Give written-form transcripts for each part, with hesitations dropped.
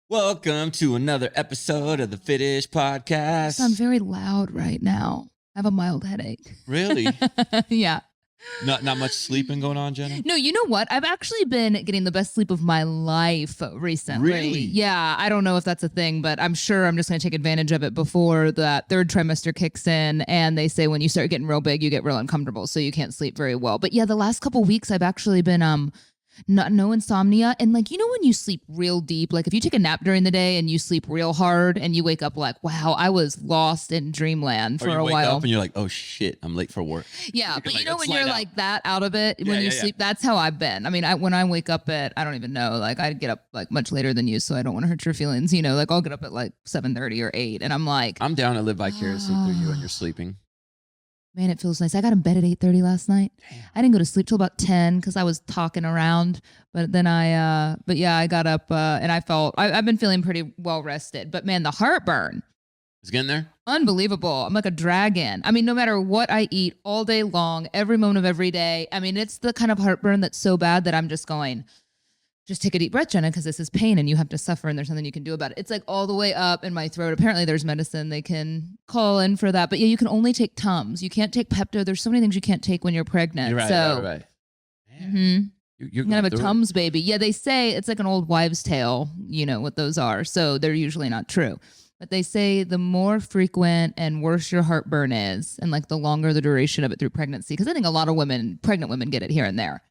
Welcome to another episode of the Fitish podcast. I sound very loud right now. I have a mild headache. Really? Yeah. Not much sleeping going on, Jenna? No, you know what? I've actually been getting the best sleep of my life recently. Really? Yeah, I don't know if that's a thing, but I'm sure I'm just going to take advantage of it before that third trimester kicks in. And they say when you start getting real big, you get real uncomfortable, so you can't sleep very well. But yeah, the last couple weeks, I've actually been no insomnia. And like, you know, when you sleep real deep, like if you take a nap during the day and you sleep real hard and you wake up like, wow, I was lost in dreamland for a while. You wake up and you're like, oh shit, I'm late for work. Yeah, but like, you know when you're out. like that out of it when you sleep, that's how I've been. I mean, when I wake up at, I don't even know, like I get up like much later than you, so I don't want to hurt your feelings. You know, like I'll get up at like 7:30 or 8 and I'm like, I'm down to live vicariously through you and you're sleeping. Man, it feels nice. I got in bed at 8:30 last night. Damn. I didn't go to sleep till about 10 because I was talking around. But then I got up and I felt, I've been feeling pretty well rested. But man, the heartburn. It's getting there? Unbelievable. I'm like a dragon. I mean, no matter what I eat all day long, every moment of every day. I mean, it's the kind of heartburn that's so bad that I'm just going, just take a deep breath, Jenna, because this is pain and you have to suffer and there's nothing you can do about it. It's like all the way up in my throat. Apparently there's medicine they can call in for that. But yeah, you can only take Tums. You can't take Pepto. There's so many things you can't take when you're pregnant. You're right, so, right. You're going to have a Tums baby. Yeah, they say it's like an old wives' tale, you know, what those are. So they're usually not true. But they say the more frequent and worse your heartburn is and like the longer the duration of it through pregnancy. Because I think a lot of women, pregnant women, get it here and there.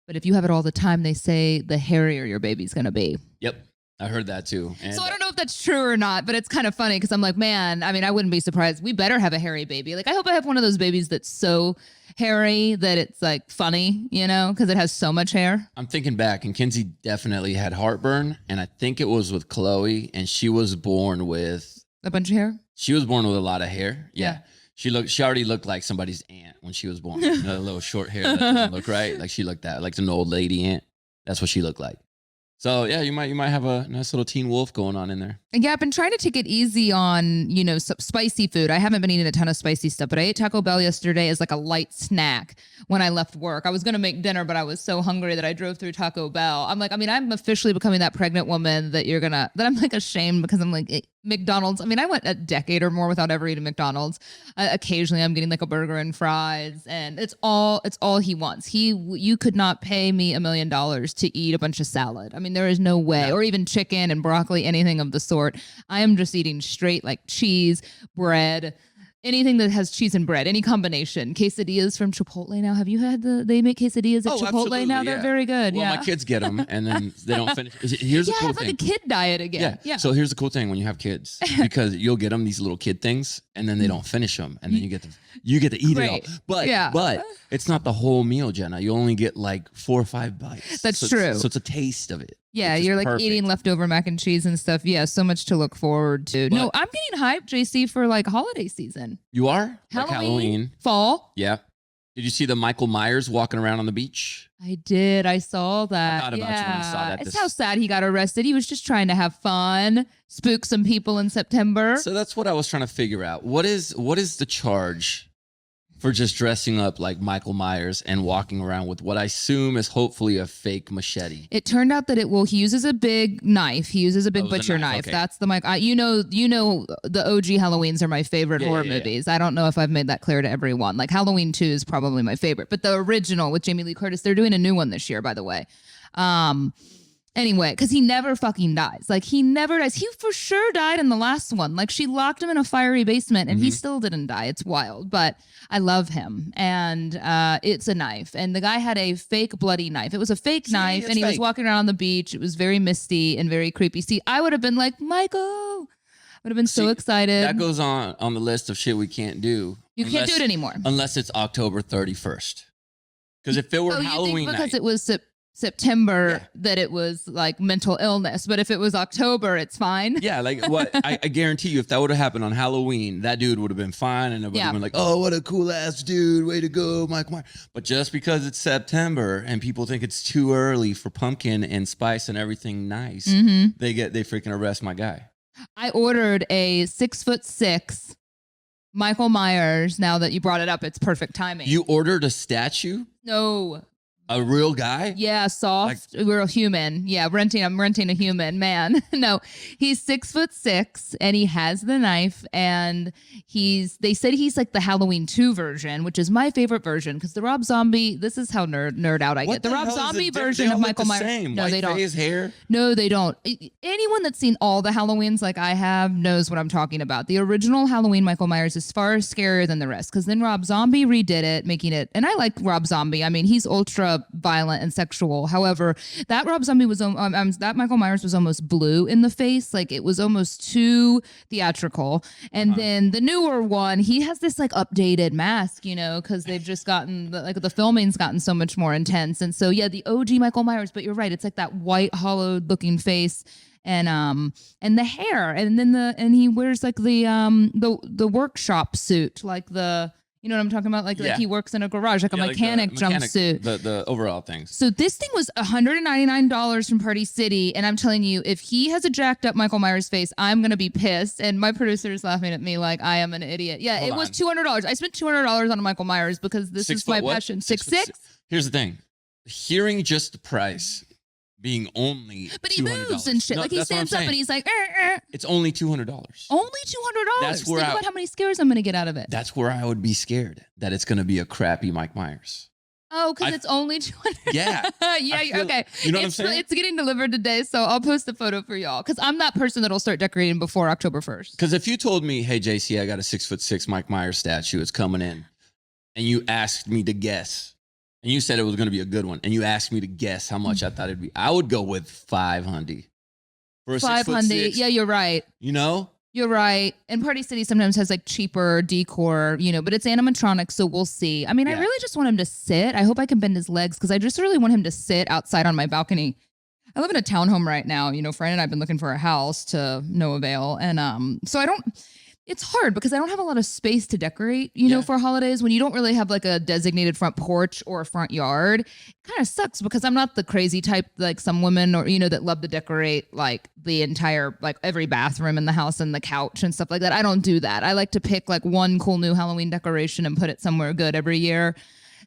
But if you have it all the time, they say the hairier your baby's going to be. Yep. I heard that too. And so I don't know if that's true or not, but it's kind of funny because I'm like, man, I mean, I wouldn't be surprised. We better have a hairy baby. Like, I hope I have one of those babies that's so hairy that it's like funny, you know, because it has so much hair. I'm thinking back, and Kinsey definitely had heartburn, and I think it was with Chloe, and she was born with a bunch of hair. She was born with a lot of hair. Yeah. She already looked like somebody's aunt when she was born. A little short hair that doesn't look right. Like she looked that, like an old lady aunt. That's what she looked like. So yeah, you might have a nice little teen wolf going on in there. Yeah, I've been trying to take it easy on, you know, spicy food. I haven't been eating a ton of spicy stuff, but I ate Taco Bell yesterday as like a light snack when I left work. I was going to make dinner, but I was so hungry that I drove through Taco Bell. I'm like, I mean, I'm officially becoming that pregnant woman that I'm like ashamed because I'm like, McDonald's. I mean, I went a decade or more without ever eating McDonald's. Occasionally I'm getting like a burger and fries, and it's all he wants. You could not pay me $1 million to eat a bunch of salad. I mean, there is no way, or even chicken and broccoli, anything of the sort. I am just eating straight like cheese, bread, anything that has cheese and bread, any combination. Quesadillas from Chipotle now. Have you had they make quesadillas at Chipotle now? They're very good. Well, my kids get them and then they don't finish. Here's the cool thing. Like a kid diet again. Yeah. So here's the cool thing when you have kids, because you'll get them these little kid things and then they don't finish them, and then you get to eat it all. But it's not the whole meal, Jenna. You only get like 4 or 5 bites. That's true. So it's a taste of it. Yeah, you're like eating leftover mac and cheese and stuff. Yeah, so much to look forward to. But no, I'm getting hyped, JC, for like holiday season. You are? Halloween. Fall. Yeah. Did you see the Michael Myers walking around on the beach? I did. I saw that. I thought about you when I saw that. It's how sad he got arrested. He was just trying to have fun, spook some people in September. So that's what I was trying to figure out. What is the charge for just dressing up like Michael Myers and walking around with what I assume is hopefully a fake machete? It turned out that he uses a big knife. He uses a big butcher knife. Okay. That's the Mike. You know, the OG Halloweens are my favorite horror movies. I don't know if I've made that clear to everyone. Like Halloween 2 is probably my favorite, but the original with Jamie Lee Curtis, they're doing a new one this year, by the way. Anyway, because he never fucking dies. Like, he never dies. He for sure died in the last one. Like, she locked him in a fiery basement, and he still didn't die. It's wild. But I love him. And it's a knife. And the guy had a fake bloody knife. It was a fake knife, and he was walking around on the beach. It was very misty and very creepy. See, I would have been like, Michael. I would have been so excited. That goes on the list of shit we can't do. You can't do it anymore. Unless it's October 31st. Because if it were Halloween because night, it was September that it was like mental illness, but if it was October, it's fine. Yeah, like what I guarantee you, if that would have happened on Halloween, that dude would have been fine, and everybody would have been like, "Oh, what a cool ass dude, way to go, Mike Myers." But just because it's September and people think it's too early for pumpkin and spice and everything nice, they freaking arrest my guy. I ordered a 6'6" Michael Myers. Now that you brought it up, it's perfect timing. You ordered a statue? No. A real guy? Yeah, soft. We're a human. Yeah, I'm renting a human man. No, he's 6'6" and he has the knife. And they said he's like the Halloween 2 version, which is my favorite version because the Rob Zombie. This is how nerd out I get. The Rob Zombie version of Michael Myers. No, they don't. His hair. No, they don't. Anyone that's seen all the Halloweens like I have knows what I'm talking about. The original Halloween Michael Myers is far scarier than the rest because then Rob Zombie redid it, making it. And I like Rob Zombie. I mean, he's ultra violent and sexual. However, that Rob Zombie was that Michael Myers was almost blue in the face, like it was almost too theatrical. And then the newer one, he has this like updated mask, you know, because they've just gotten the filming's gotten so much more intense. And so yeah, the OG Michael Myers, but you're right, it's like that white hollowed looking face. And the hair, and then he wears like the workshop suit, like you know what I'm talking about? Like he works in a garage, like a mechanic jumpsuit. The overall things. So this thing was $199 from Party City. And I'm telling you, if he has a jacked up Michael Myers face, I'm going to be pissed. And my producer is laughing at me like I am an idiot. Yeah, it was $200. I spent $200 on a Michael Myers because this is my passion. 6'6"? Here's the thing. Hearing just the price being only $200. But he moves and shit. Like he stands up and he's like, It's only $200. Only $200. That's where Think about how many scares I'm going to get out of it. That's where I would be scared that it's going to be a crappy Mike Myers. Oh, because it's only $200. Yeah. Yeah. Okay. You know what I'm saying? It's getting delivered today, so I'll post a photo for y'all. Because I'm that person that'll start decorating before October 1st. Because if you told me, hey, JC, I got a 6'6" Mike Myers statue, it's coming in, and you asked me to guess, and you said it was going to be a good one, and you asked me to guess how much I thought it'd be, I would go with $500 for a 6'6". Yeah, you're right. You know? You're right. And Party City sometimes has like cheaper decor, you know, but it's animatronic, so we'll see. I mean, I really just want him to sit. I hope I can bend his legs because I just really want him to sit outside on my balcony. I live in a townhome right now. You know, Fran and I have been looking for a house to no avail. And so it's hard because I don't have a lot of space to decorate, you know, for holidays. When you don't really have like a designated front porch or a front yard, it kind of sucks because I'm not the crazy type like some women or, you know, that love to decorate like the entire, like every bathroom in the house and the couch and stuff like that. I don't do that. I like to pick like one cool new Halloween decoration and put it somewhere good every year.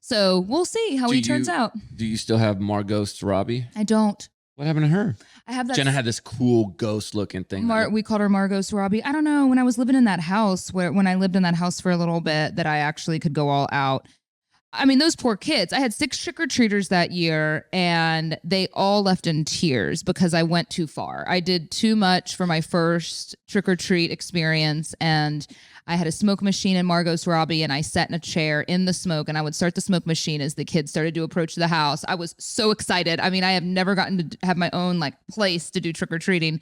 So we'll see how he turns out. Do you still have Margot's Robbie? I don't. What happened to her? I have that. Jenna had this cool ghost looking thing. We called her Margot's Robbie. I don't know. When I was living in that house, when I lived in that house for a little bit, that I actually could go all out. I mean, those poor kids. I had 6 trick-or-treaters that year, and they all left in tears because I went too far. I did too much for my first trick-or-treat experience, and I had a smoke machine in Margot's Robbie, and I sat in a chair in the smoke, and I would start the smoke machine as the kids started to approach the house. I was so excited. I mean, I have never gotten to have my own like place to do trick-or-treating.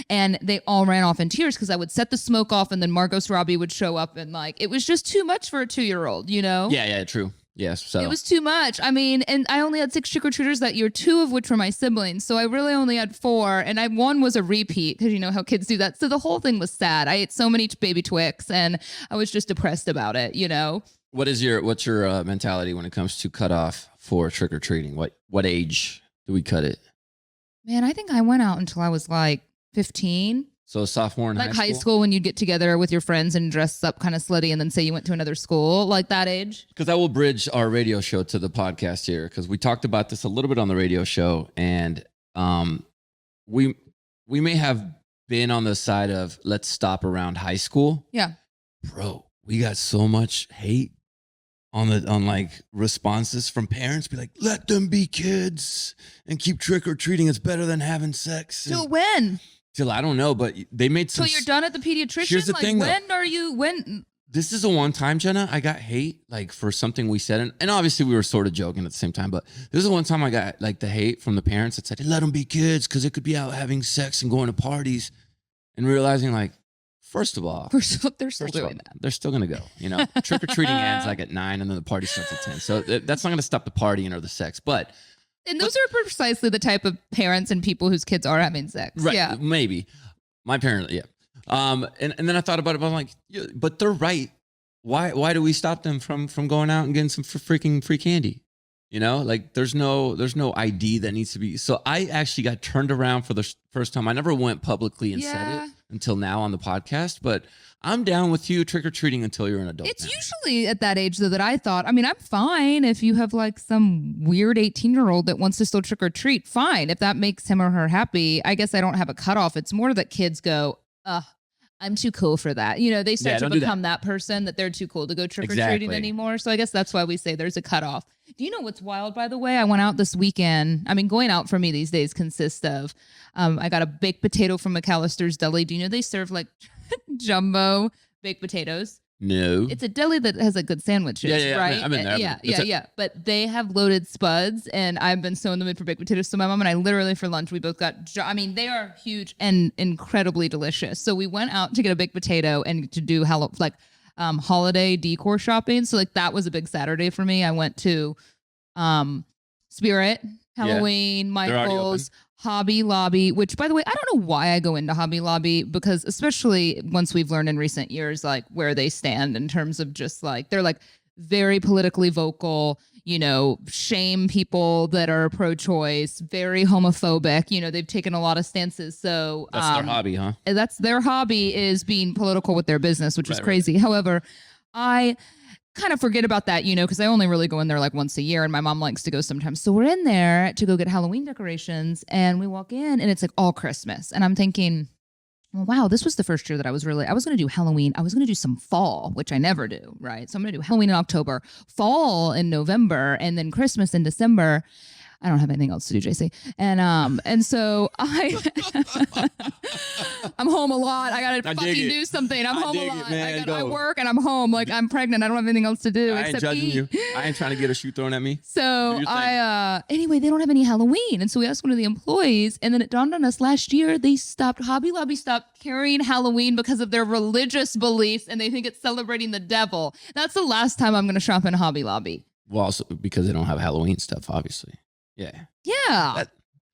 And they all ran off in tears because I would set the smoke off, and then Margot's Robbie would show up, and like it was just too much for a 2-year-old, you know? Yeah, true. Yes, so it was too much. I mean, and I only had 6 trick-or-treaters that year, 2 of which were my siblings. So I really only had 4, and one was a repeat because you know how kids do that. So the whole thing was sad. I ate so many baby Twix, and I was just depressed about it, you know? What's your mentality when it comes to cutoff for trick-or-treating? What age do we cut it? Man, I think I went out until I was like 15. So sophomore in like high school when you'd get together with your friends and dress up kind of slutty and then say you went to another school, like that age. Because I will bridge our radio show to the podcast here because we talked about this a little bit on the radio show, and we may have been on the side of let's stop around high school. Yeah. Bro, we got so much hate on like responses from parents be like, let them be kids and keep trick-or-treating. It's better than having sex. Till when? Till I don't know, but they made some. So you're done at the pediatrician? Here's the thing, when? This is the one time, Jenna, I got hate like for something we said. And obviously we were sort of joking at the same time, but this is the one time I got like the hate from the parents that said, hey, let them be kids because it could be out having sex and going to parties, and realizing like, First of all, they're still doing that. They're still going to go. You know, trick-or-treating ends like at 9 and then the party starts at 10. So that's not going to stop the partying or the sex. And those are precisely the type of parents and people whose kids are having sex. Right, yeah. Maybe. My parents, yeah. And then I thought about it, but I'm like, yeah, but they're right. Why do we stop them from going out and getting some freaking free candy? You know, like there's no ID that needs to be. So I actually got turned around for the first time. I never went publicly and said it until now on the podcast, but I'm down with you trick-or-treating until you're an adult. It's usually at that age though that I thought, I mean, I'm fine if you have like some weird 18-year-old that wants to still trick-or-treat, fine. If that makes him or her happy, I guess I don't have a cutoff. It's more that kids go, I'm too cool for that. You know, they start to become that person that they're too cool to go trick-or-treating anymore. So I guess that's why we say there's a cutoff. Do you know what's wild, by the way? I went out this weekend. I mean, going out for me these days consists of, I got a baked potato from McAllister's Deli. Do you know they serve like jumbo baked potatoes? No. It's a deli that has a good sandwiches, right? I'm in there. Yeah. But they have loaded spuds, and I've been so in the mood for baked potatoes. So my mom and I literally for lunch, we both got, I mean, they are huge and incredibly delicious. So we went out to get a baked potato and to do holiday decor shopping. So like that was a big Saturday for me. I went to Spirit, Halloween, Michael's, Hobby Lobby, which by the way, I don't know why I go into Hobby Lobby, because especially once we've learned in recent years, like where they stand in terms of just like, they're like very politically vocal, you know, shame people that are pro-choice, very homophobic, you know, they've taken a lot of stances. So that's their hobby, huh? That's their hobby, is being political with their business, which is crazy. Right. However, I kind of forget about that, you know, because I only really go in there like once a year, and my mom likes to go sometimes. So we're in there to go get Halloween decorations, and we walk in and it's like all Christmas. And I'm thinking, well, wow, this was the first year that I was going to do Halloween. I was going to do some fall, which I never do, right? So I'm going to do Halloween in October, fall in November, and then Christmas in December. I don't have anything else to do, JC. And so I'm home a lot. I gotta fucking do something. I'm home a lot. I work and I'm home. Like I'm pregnant. I don't have anything else to do except eat. You. I ain't trying to get a shoe thrown at me. So anyway, they don't have any Halloween. And so we asked one of the employees, and then it dawned on us last year, Hobby Lobby stopped carrying Halloween because of their religious beliefs, and they think it's celebrating the devil. That's the last time I'm going to shop in Hobby Lobby. Well, also because they don't have Halloween stuff, obviously. Yeah.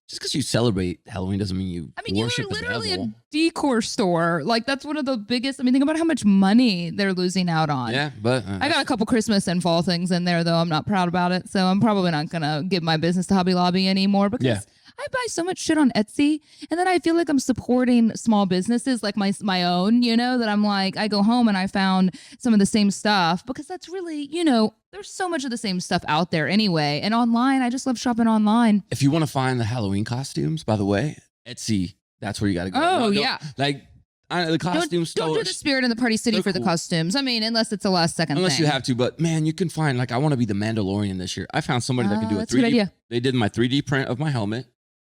Just because you celebrate Halloween doesn't mean you worship the devil. You're literally a decor store. Like that's one of the biggest. I mean, think about how much money they're losing out on. Yeah, but I got a couple Christmas and fall things in there, though. I'm not proud about it, so I'm probably not gonna give my business to Hobby Lobby anymore because I buy so much shit on Etsy, and then I feel like I'm supporting small businesses like my own. You know, that I'm like, I go home and I found some of the same stuff because that's really, you know, there's so much of the same stuff out there anyway. And online, I just love shopping online. If you want to find the Halloween costumes, by the way, Etsy, that's where you got to go. The costume stores. Don't do the Spirit in the Party City for the costumes. I mean, unless it's a last second Unless you have to. But man, you can find, like, I want to be the Mandalorian this year. I found somebody that can do a 3D. That's a good idea. They did my 3D print of my helmet.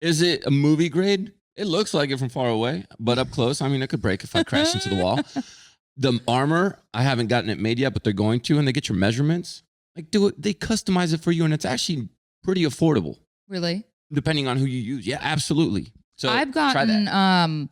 Is it a movie grade? It looks like it from far away, but up close, I mean, it could break if I crash into the wall. The armor, I haven't gotten it made yet, but they're going to, and they get your measurements. Like, do it. They customize it for you, and it's actually pretty affordable. Really? Depending on who you use. Yeah, absolutely. So I've gotten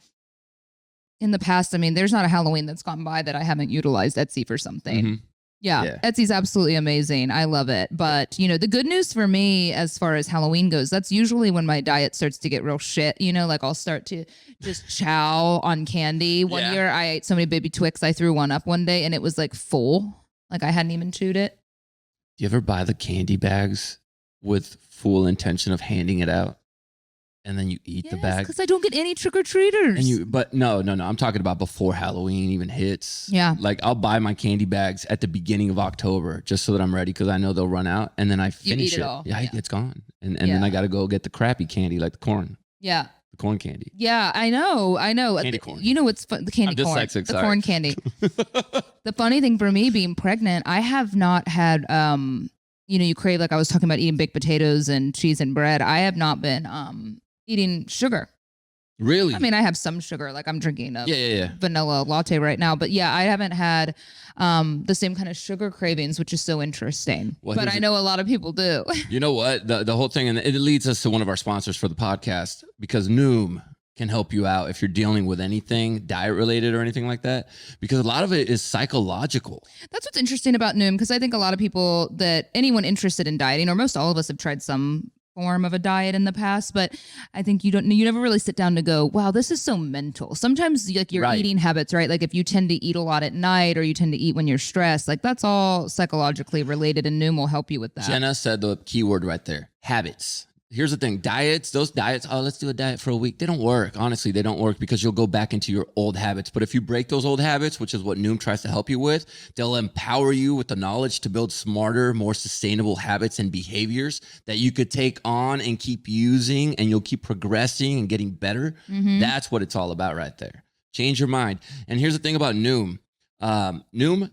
in the past, I mean, there's not a Halloween that's gone by that I haven't utilized Etsy for something. Mm-hmm. Yeah, Etsy's absolutely amazing. I love it. But, you know, the good news for me as far as Halloween goes, that's usually when my diet starts to get real shit. You know, like I'll start to just chow on candy. One year I ate so many baby Twix, I threw one up one day and it was like full. Like I hadn't even chewed it. Do you ever buy the candy bags with full intention of handing it out? And then you eat the bag? Because I don't get any trick-or-treaters. But no. I'm talking about before Halloween even hits. Yeah. Like I'll buy my candy bags at the beginning of October just so that I'm ready because I know they'll run out. And then I finish it. All. Yeah, it's gone. And then I got to go get the crappy candy like the corn. Yeah. The corn candy. Yeah, I know. Candy corn. You know what's fun? The candy corn. Dyslexic, the corn candy. The funny thing for me being pregnant, I have not had, you know, you crave, like I was talking about eating baked potatoes and cheese and bread. I have not been eating sugar. Really? I mean, I have some sugar, like I'm drinking a vanilla latte right now, but I haven't had the same kind of sugar cravings, which is so interesting. Well, but I know a lot of people do. You know what? The whole thing, and it leads us to one of our sponsors for the podcast, because Noom can help you out if you're dealing with anything diet related or anything like that, because a lot of it is psychological. That's what's interesting about Noom, because I think a lot of people, that anyone interested in dieting, or most all of us, have tried some form of a diet in the past, but I think you never really sit down to go, wow, this is so mental. Sometimes like your eating habits, right? Like if you tend to eat a lot at night or you tend to eat when you're stressed, like that's all psychologically related, and Noom will help you with that. Jenna said the key word right there, habits. Here's the thing, those diets, oh, let's do a diet for a week. They don't work. Honestly, they don't work because you'll go back into your old habits. But if you break those old habits, which is what Noom tries to help you with, they'll empower you with the knowledge to build smarter, more sustainable habits and behaviors that you could take on and keep using, and you'll keep progressing and getting better. That's what it's all about right there. Change your mind. And here's the thing about Noom. Noom,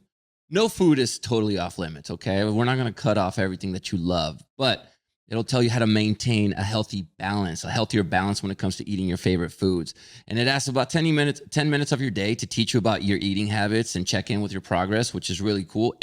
no food is totally off limits, okay? We're not going to cut off everything that you love, but it'll tell you how to maintain a healthy balance, a healthier balance when it comes to eating your favorite foods. And it asks about 10 minutes of your day to teach you about your eating habits and check in with your progress, which is really cool.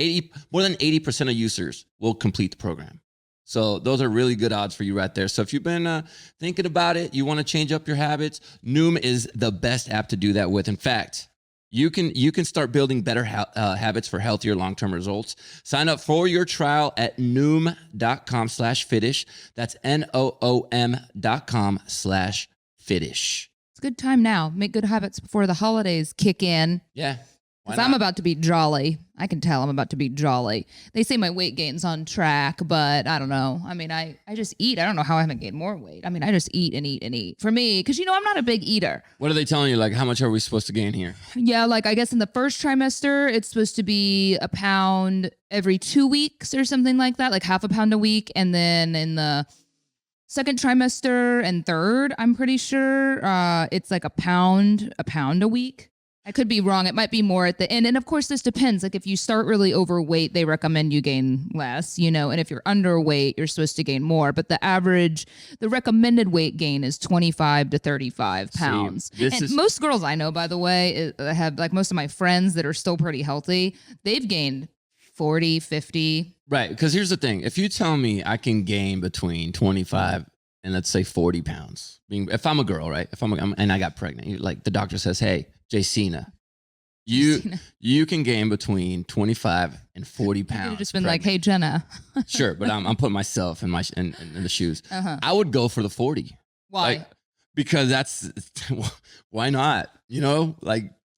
More than 80% of users will complete the program. So those are really good odds for you right there. So if you've been thinking about it, you want to change up your habits, Noom is the best app to do that with. In fact, you can start building better habits for healthier long-term results. Sign up for your trial at noom.com/Fitish. That's NOOM.com/Fitish. It's a good time now. Make good habits before the holidays kick in. Yeah. Because I'm about to be jolly. I can tell I'm about to be jolly. They say my weight gain's on track, but I don't know. I mean, I just eat. I don't know how I haven't gained more weight. I mean, I just eat and eat and eat. For me, because, I'm not a big eater. What are they telling you? Like, how much are we supposed to gain here? Yeah, like I guess in the first trimester, it's supposed to be a pound every 2 weeks or something like that, like half a pound a week. And then in the second trimester and third, I'm pretty sure it's like a pound a week. I could be wrong. It might be more at the end. And of course, this depends. Like if you start really overweight, they recommend you gain less, and if you're underweight, you're supposed to gain more. But the recommended weight gain is 25 to 35 pounds. Most girls I know, by the way, have like most of my friends that are still pretty healthy, they've gained 40, 50. Right. Because here's the thing. If you tell me I can gain between 25 and let's say 40 pounds, if I'm a girl, right? And I got pregnant, like the doctor says, hey, Jacina, you can gain between 25 and 40 pounds. You could have just been pregnant. Like, hey, Jenna. Sure, but I'm putting myself in the shoes. I would go for the 40. Why? Because why not?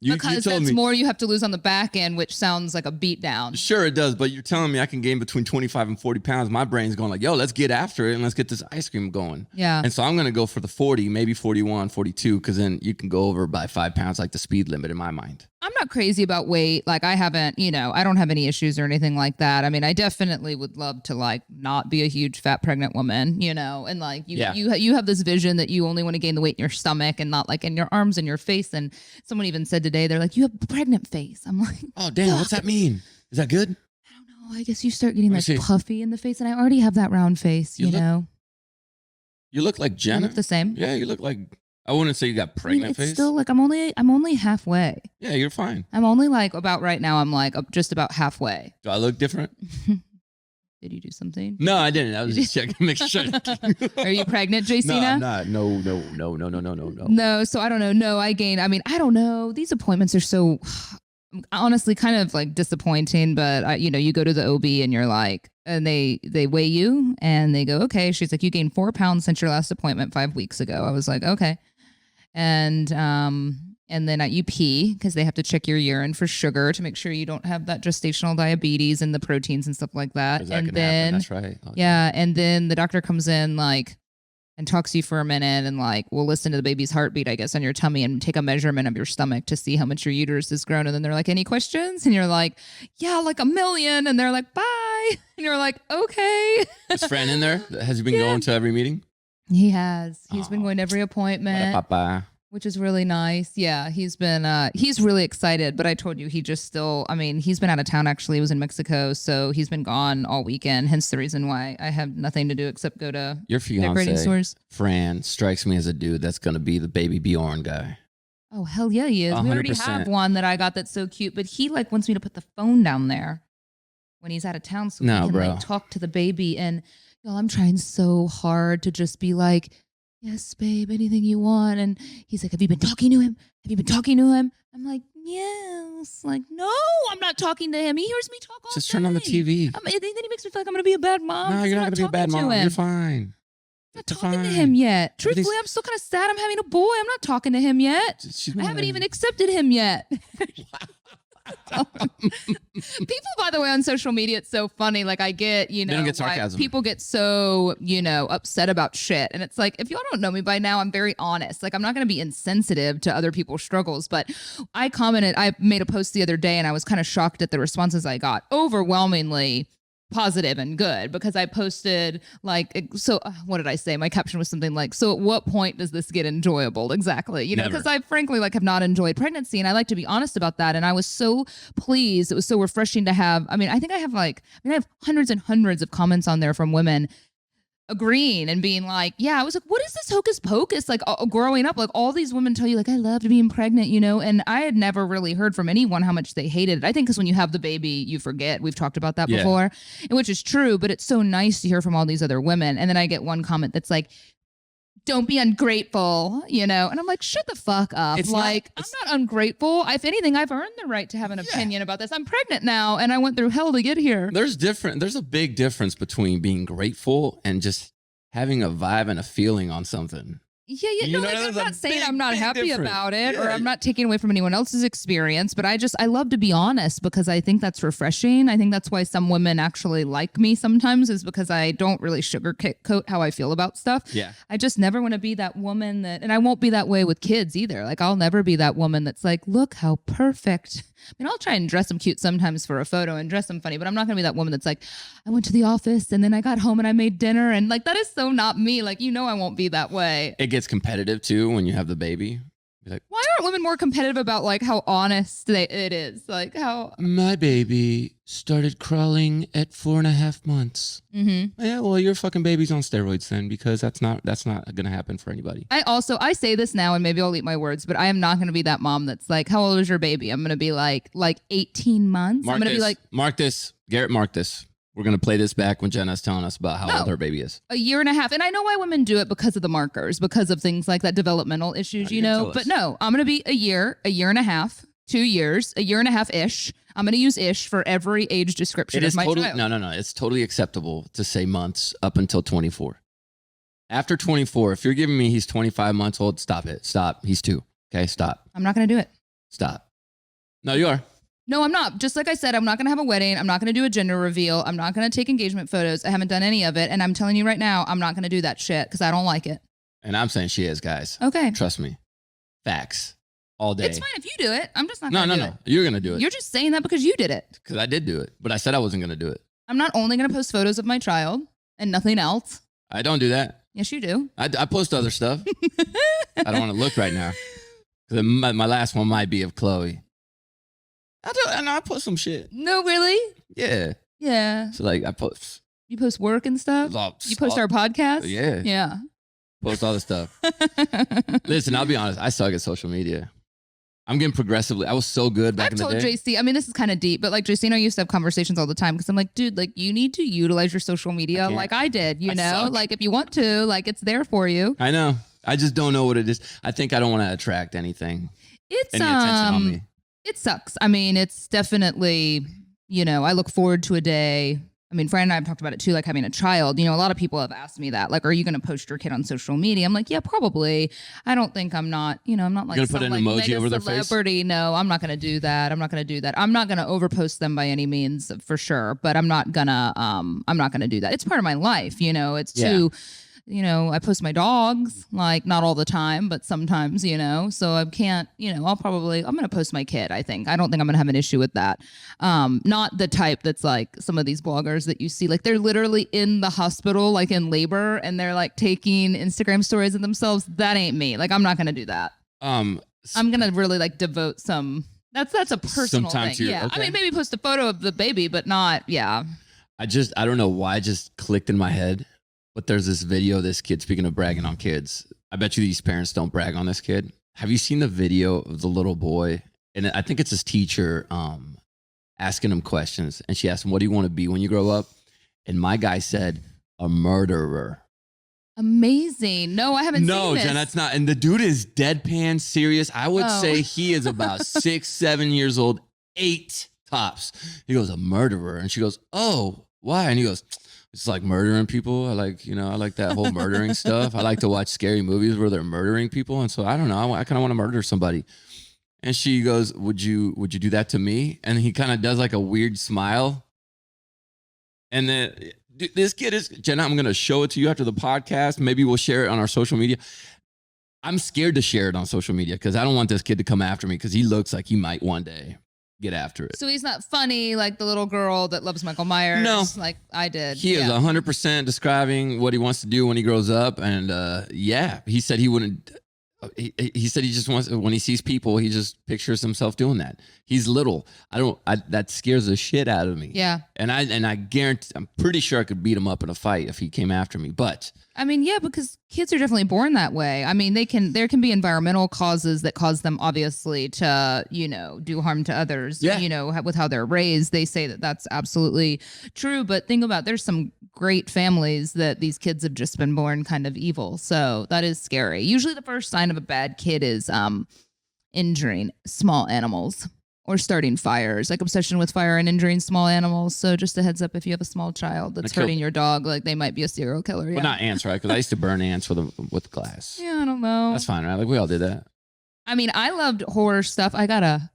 Because that's more you have to lose on the back end, which sounds like a beat down. Sure, it does. But you're telling me I can gain between 25 and 40 pounds. My brain's going like, yo, let's get after it and let's get this ice cream going. Yeah. And so I'm going to go for the 40, maybe 41, 42, because then you can go over by 5 pounds, like the speed limit in my mind. I'm not crazy about weight. Like I haven't, I don't have any issues or anything like that. I mean, I definitely would love to like not be a huge fat pregnant woman, and like you have this vision that you only want to gain the weight in your stomach and not like in your arms and your face. And someone even said today, they're like, you have pregnant face. I'm like, oh damn, what's that mean? Is that good? I don't know. I guess you start getting like puffy in the face, and I already have that round face, you know. You look like Jenna. You look the same. Yeah, you look like. I wouldn't say you got pregnant face. It's still like I'm only halfway. Yeah, you're fine. I'm only like about right now. I'm like just about halfway. Do I look different? Did you do something? No, I didn't. I was just checking, make sure. Are you pregnant, Jacina? No, I'm not. No. No, so I don't know. No, I gained. I mean, I don't know. These appointments are so honestly kind of like disappointing. But you go to the OB and you're like, and they weigh you and they go, okay. She's like, you gained 4 pounds since your last appointment 5 weeks ago. I was like, okay. And then you pee because they have to check your urine for sugar to make sure you don't have that gestational diabetes and the proteins and stuff like that. And then that's right. Okay. Yeah, and then the doctor comes in like and talks to you for a minute and like we'll listen to the baby's heartbeat, I guess, on your tummy and take a measurement of your stomach to see how much your uterus has grown. And then they're like, any questions? And you're like, yeah, like 1 million. And they're like, bye. And you're like, okay. Is Fran in there? Has he been going to every meeting? He has. He's been going to every appointment. Papa. Which is really nice. Yeah, he's really excited, but I told you he's been out of town actually. He was in Mexico, so he's been gone all weekend, hence the reason why I have nothing to do except go to your decorating stores. Fran strikes me as a dude that's going to be the baby Bjorn guy. Oh, hell yeah, he is. 100%. We already have one that I got that's so cute, but he like wants me to put the phone down there when he's out of town so he can like talk to the baby. And y'all, I'm trying so hard to just be like, yes, babe, anything you want. And he's like, have you been talking to him? I'm like, yes. Like, no, I'm not talking to him. He hears me talk all day. Just turn on the TV. Then he makes me feel like I'm going to be a bad mom. No, you're not going to be a bad mom. You're fine. I'm not talking to him yet. Truthfully, I'm still kind of sad I'm having a boy. I'm not talking to him yet. I haven't even accepted him yet. People, by the way, on social media, it's so funny. Like I get, they don't get sarcasm. People get so, upset about shit. And it's like, if y'all don't know me by now, I'm very honest. Like I'm not going to be insensitive to other people's struggles. But I made a post the other day and I was kind of shocked at the responses I got. Overwhelmingly positive and good, because I posted what did I say? My caption was something like, so at what point does this get enjoyable? Exactly. Because I frankly have not enjoyed pregnancy, and I like to be honest about that. And I was so pleased. It was so refreshing to have, I think I have hundreds and hundreds of comments on there from women agreeing and being like, yeah, I was like, what is this hocus pocus? Like growing up, like all these women tell you like, I loved being pregnant, and I had never really heard from anyone how much they hated it. I think because when you have the baby, you forget. We've talked about that before, and which is true, but it's so nice to hear from all these other women. And then I get one comment that's like, don't be ungrateful, and I'm like, shut the fuck up. I'm not ungrateful. If anything, I've earned the right to have an opinion about this. I'm pregnant now and I went through hell to get here. There's a big difference between being grateful and just having a vibe and a feeling on something. Yeah. I'm not saying I'm not happy about it or I'm not taking away from anyone else's experience, but I love to be honest because I think that's refreshing. I think that's why some women actually like me sometimes, is because I don't really sugarcoat how I feel about stuff. Yeah. I just never want to be that woman and I won't be that way with kids either. Like I'll never be that woman that's like, look how perfect. I'll try and dress them cute sometimes for a photo and dress them funny, but I'm not going to be that woman that's like, I went to the office and then I got home and I made dinner. And like, that is so not me. Like, I won't be that way. It gets competitive too when you have the baby. You're like, why aren't women more competitive about like how honest it is? Like how my baby started crawling at 4.5 months. Mm-hmm. Yeah, well, your fucking baby's on steroids then, because that's not going to happen for anybody. I say this now and maybe I'll eat my words, but I am not going to be that mom that's like, how old is your baby? I'm going to be like 18 months. I'm going to be like, mark this, Garrett, mark this. We're going to play this back when Jenna's telling us about how old her baby is. 1.5 years. And I know why women do it because of the markers, because of things like that, developmental issues, But no, I'm going to be a year and a half, 2 years, 1.5 years-ish. I'm going to use ish for every age description of my child. No. It's totally acceptable to say months up until 24. After 24, if you're giving me he's 25 months old, stop it. Stop. He's 2. Okay, stop. I'm not going to do it. Stop. No, you are. No, I'm not. Just like I said, I'm not going to have a wedding. I'm not going to do a gender reveal. I'm not going to take engagement photos. I haven't done any of it. And I'm telling you right now, I'm not going to do that shit because I don't like it. And I'm saying she is, guys. Okay. Trust me. Facts. All day. It's fine if you do it. I'm just not going to do it. No. You're going to do it. You're just saying that because you did it. Because I did do it. But I said I wasn't going to do it. I'm not only going to post photos of my child and nothing else. I don't do that. Yes, you do. I post other stuff. I don't want to look right now. Because my last one might be of Chloe. I post some shit. No, really? Yeah. Yeah. So like I post. You post work and stuff? You post our podcast? Yeah. Yeah. Post all the stuff. Listen, I'll be honest. I suck at social media. I'm getting progressively. I was so good back in the day. I've told JC, this is kind of deep, but like JC and I used to have conversations all the time because I'm like, dude, like you need to utilize your social media like I did, suck. Like if you want to, like it's there for you. I know. I just don't know what it is. I think I don't want to attract any attention on me. It sucks. It's definitely, I look forward to a day. Fran and I have talked about it too, like having a child. A lot of people have asked me that. Like, are you going to post your kid on social media? I'm like, yeah, probably. I don't think I'm not, I'm not like going to put an emoji over their face? No, I'm not going to do that. I'm not going to do that. I'm not going to overpost them by any means for sure, but I'm not going to do that. It's part of my life. It's too... I post my dogs, like not all the time, but sometimes, so I can't, I'm going to post my kid. I don't think I'm going to have an issue with that. Not the type that's like some of these bloggers that you see, like they're literally in the hospital, like in labor and they're like taking Instagram stories of themselves. That ain't me. Like, I'm not going to do that. I'm going to really like devote some, that's a personal thing. Yeah. Okay. Maybe post a photo of the baby, but not, yeah. I don't know why it just clicked in my head. But there's this video of this kid, speaking of bragging on kids. I bet you these parents don't brag on this kid. Have you seen the video of the little boy? And I think it's his teacher asking him questions. And she asked him, what do you want to be when you grow up? And my guy said, a murderer. Amazing. No, I haven't seen this. No, Jen, that's not. And the dude is deadpan serious. I would say he is about 6, 7 years old, 8 tops. He goes, a murderer. And she goes, oh, why? And he goes, It's like murdering people. I like that whole murdering stuff. I like to watch scary movies where they're murdering people. And so I don't know. I kind of want to murder somebody. And she goes, would you do that to me? And he kind of does like a weird smile. And then this kid is, Jenna, I'm going to show it to you after the podcast. Maybe we'll share it on our social media. I'm scared to share it on social media because I don't want this kid to come after me because he looks like he might one day get after it. So he's not funny like the little girl that loves Michael Myers. No. Like I did. He is 100% describing what he wants to do when he grows up. And he said he wouldn't. He said he just wants, when he sees people, he just pictures himself doing that. He's little. That scares the shit out of me. Yeah. And I guarantee, I'm pretty sure I could beat him up in a fight if he came after me. But I mean, yeah, because kids are definitely born that way. I mean, there can be environmental causes that cause them obviously to, do harm to others, with how they're raised. They say that that's absolutely true. But think about, there's some great families that these kids have just been born kind of evil. So that is scary. Usually the first sign of a bad kid is injuring small animals or starting fires, like obsession with fire and injuring small animals. So just a heads up, if you have a small child that's hurting your dog, like they might be a serial killer. Yeah. Well, not ants, right? Because I used to burn ants with glass. Yeah, I don't know. That's fine, right? Like we all did that. I mean, I loved horror stuff. I got a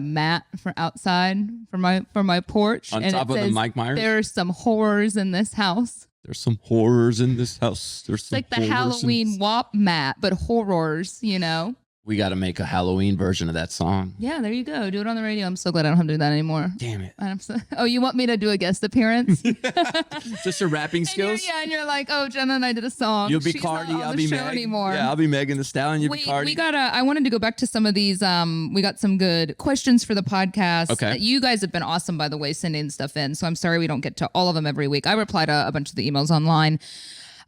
mat for outside for my porch. On top of the Mike Myers? There are some horrors in this house. There's some horrors in this house. It's like the Halloween WAP mat, but horrors, We got to make a Halloween version of that song. Yeah, there you go. Do it on the radio. I'm so glad I don't have to do that anymore. Damn it. Oh, you want me to do a guest appearance? Just your rapping skills? And you're like, oh, Jenna and I did a song. You'll be She's Cardi. Not on I'll the be show Meg. anymore. Yeah, I'll be Megan Thee Stallion. You'll be Cardi. I wanted to go back to some of these. We got some good questions for the podcast. Okay. You guys have been awesome, by the way, sending stuff in. So I'm sorry we don't get to all of them every week. I reply to a bunch of the emails online.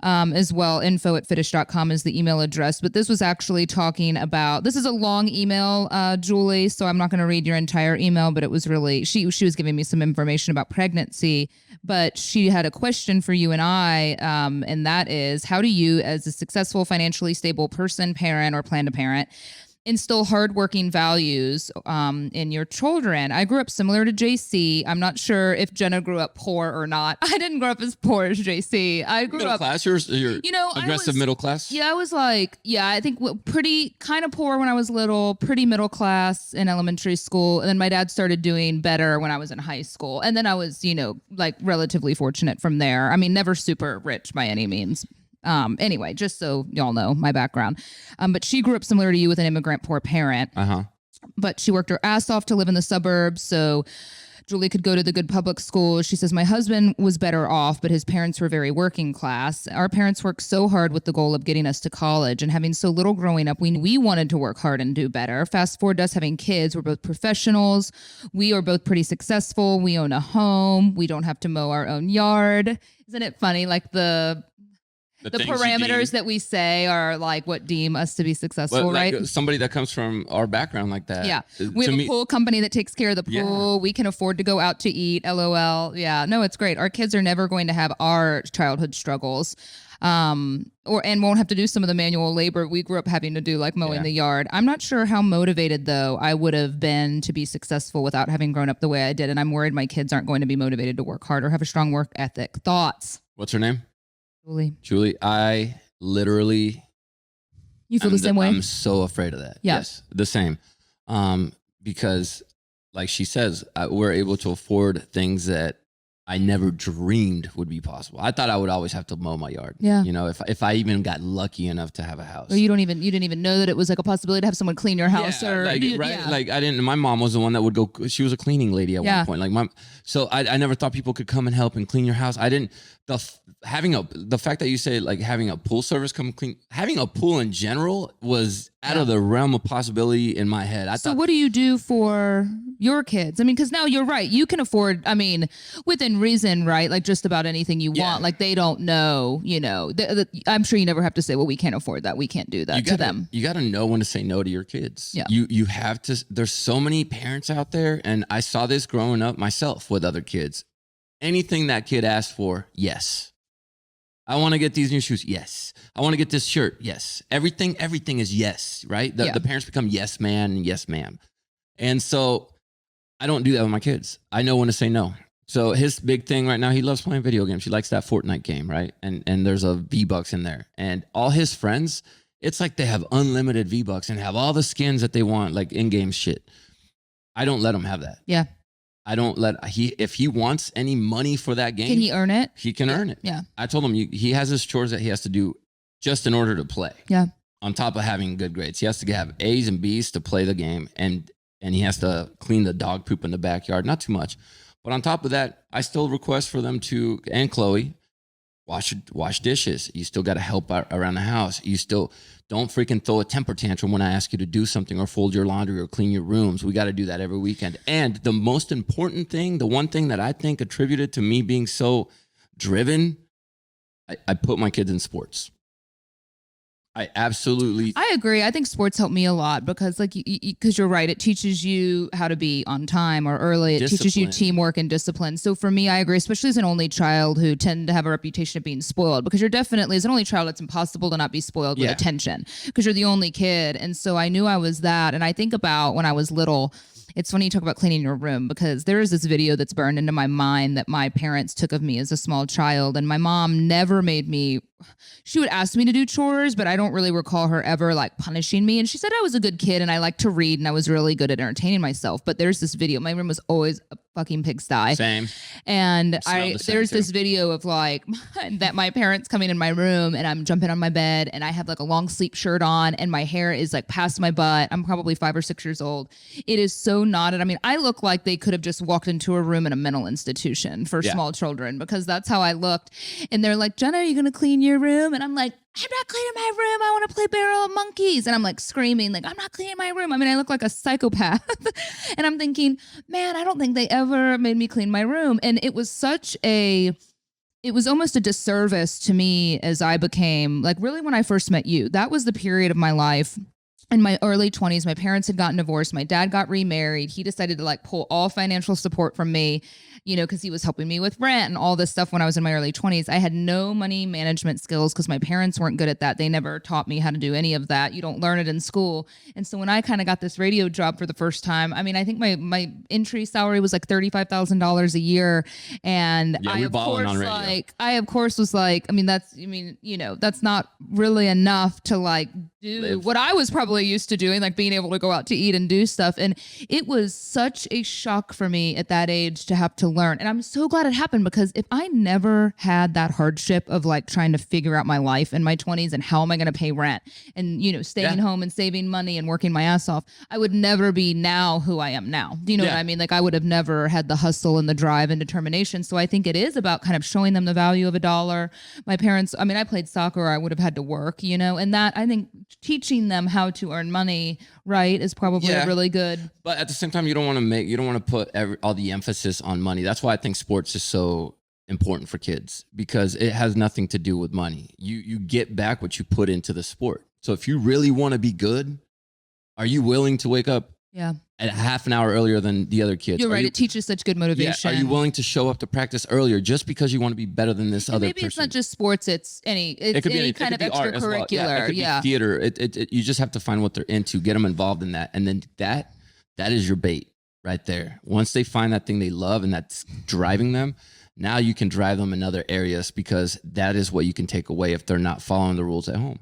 As well, info@fitish.com is the email address. But this was actually talking about, this is a long email, Julie, so I'm not going to read your entire email, but it was really, she was giving me some information about pregnancy, but she had a question for you and I, and that is, how do you, as a successful, financially stable person, parent, or plan to parent, instill hardworking values in your children? I grew up similar to JC. I'm not sure if Jenna grew up poor or not. I didn't grow up as poor as JC. I grew middle up class. You're aggressive middle class. Yeah, I was like, I think pretty kind of poor when I was little, pretty middle class in elementary school. And then my dad started doing better when I was in high school. And then I was, like relatively fortunate from there. I mean, never super rich by any means. Anyway, just so y'all know my background. But she grew up similar to you with an immigrant poor parent. Uh-huh. But she worked her ass off to live in the suburbs. So Julie could go to the good public schools. She says, my husband was better off, but his parents were very working class. Our parents worked so hard with the goal of getting us to college, and having so little growing up, we wanted to work hard and do better. Fast forward to us having kids. We're both professionals. We are both pretty successful. We own a home. We don't have to mow our own yard. Isn't it funny? Like the parameters that we say are like what deem us to be successful, right? Somebody that comes from our background like that. Yeah. We have a pool company that takes care of the pool. Yeah. We can afford to go out to eat. LOL. Yeah. No, it's great. Our kids are never going to have our childhood struggles. And won't have to do some of the manual labor we grew up having to do, like mowing the yard. I'm not sure how motivated, though, I would have been to be successful without having grown up the way I did. And I'm worried my kids aren't going to be motivated to work hard or have a strong work ethic. Thoughts? What's her name? Julie, I literally... You feel the same way? I'm so afraid of that. Yeah. Yes, the same. Because like she says, we're able to afford things that I never dreamed would be possible. I thought I would always have to mow my yard. Yeah. If I even got lucky enough to have a house. Or you didn't even know that it was like a possibility to have someone clean your house Like I didn't, my mom was the one that would go, she was a cleaning lady at one point. So I never thought people could come and help and clean your house. I didn't, the fact that you say like having a pool service come clean, having a pool in general was out of the realm of possibility in my head. So what do you do for your kids? I mean, because now you're right. You can afford, I mean, within reason, right? Like just about anything you want. Like they don't know, I'm sure you never have to say, well, we can't afford that. We can't do that to them. You got to know when to say no to your kids. Yeah. You have to, there's so many parents out there. And I saw this growing up myself with other kids. Anything that kid asked for, yes. I want to get these new shoes. Yes. I want to get this shirt. Yes. Everything is yes, right? The parents become yes, man and yes, ma'am. And so I don't do that with my kids. I know when to say no. So his big thing right now, he loves playing video games. He likes that Fortnite game, right? And there's a V-Bucks in there. And all his friends, it's like they have unlimited V-Bucks and have all the skins that they want, like in-game shit. I don't let him have that. Yeah. I don't let if he wants any money for that game. Can he earn it? He can earn it. Yeah. I told him he has his chores that he has to do just in order to play. Yeah. On top of having good grades, he has to have A's and B's to play the game, and he has to clean the dog poop in the backyard. Not too much, but on top of that, I still request for them to, and Chloe, wash dishes. You still got to help out around the house. You still don't freaking throw a temper tantrum when I ask you to do something or fold your laundry or clean your rooms. We got to do that every weekend. And the most important thing, the one thing that I think attributed to me being so driven, I put my kids in sports. I absolutely. I agree. I think sports help me a lot because, like, because you're right. It teaches you how to be on time or early. It teaches you teamwork and discipline. So for me, I agree, especially as an only child who tend to have a reputation of being spoiled, because you're definitely, as an only child, it's impossible to not be spoiled with attention because you're the only kid. And so I knew I was that. And I think about when I was little. It's funny you talk about cleaning your room, because there is this video that's burned into my mind that my parents took of me as a small child. And my mom never made me, she would ask me to do chores, but I don't really recall her ever like punishing me. And she said I was a good kid and I liked to read and I was really good at entertaining myself. But there's this video. My room was always a fucking pigsty. Same. And there's this video of like that my parents coming in my room and I'm jumping on my bed and I have like a long sleep shirt on and my hair is like past my butt. I'm probably 5 or 6 years old. It is so knotted. I mean, I look like they could have just walked into a room in a mental institution for small children, because that's how I looked. And they're like, Jenna, are you going to clean your room? And I'm like, I'm not cleaning my room. I want to play Barrel of Monkeys. And I'm like screaming, like, I'm not cleaning my room. I mean, I look like a psychopath. And I'm thinking, man, I don't think they ever made me clean my room. And it was it was almost a disservice to me as I became, like, really when I first met you. That was the period of my life. In my early 20s, my parents had gotten divorced. My dad got remarried. He decided to like pull all financial support from me, you know, because he was helping me with rent and all this stuff when I was in my early 20s. I had no money management skills because my parents weren't good at that. They never taught me how to do any of that. You don't learn it in school. And so when I kind of got this radio job for the first time, I mean, I think my entry salary was like $35,000 a year. And I of course was like, that's not really enough to like do what I was probably used to doing, like being able to go out to eat and do stuff. And it was such a shock for me at that age to have to learn. And I'm so glad it happened, because if I never had that hardship of like trying to figure out my life in my 20s and how am I going to pay rent and, you know, staying home and saving money and working my ass off, I would never be now who I am now. Do you know what I mean? Like I would have never had the hustle and the drive and determination. So I think it is about kind of showing them the value of $1. My parents, I mean, I played soccer, I would have had to work, you know, and that I think teaching them how to earn money, right, is probably really good. But at the same time, you don't want to put all the emphasis on money. That's why I think sports is so important for kids, because it has nothing to do with money. You get back what you put into the sport. So if you really want to be good, are you willing to wake up at half an hour earlier than the other kids? You're right. It teaches such good motivation. Are you willing to show up to practice earlier just because you want to be better than this other person? Maybe it's not just sports. It's any kind of extracurricular. It could be theater. You just have to find what they're into, get them involved in that. And then that is your bait right there. Once they find that thing they love and that's driving them, now you can drive them in other areas, because that is what you can take away if they're not following the rules at home.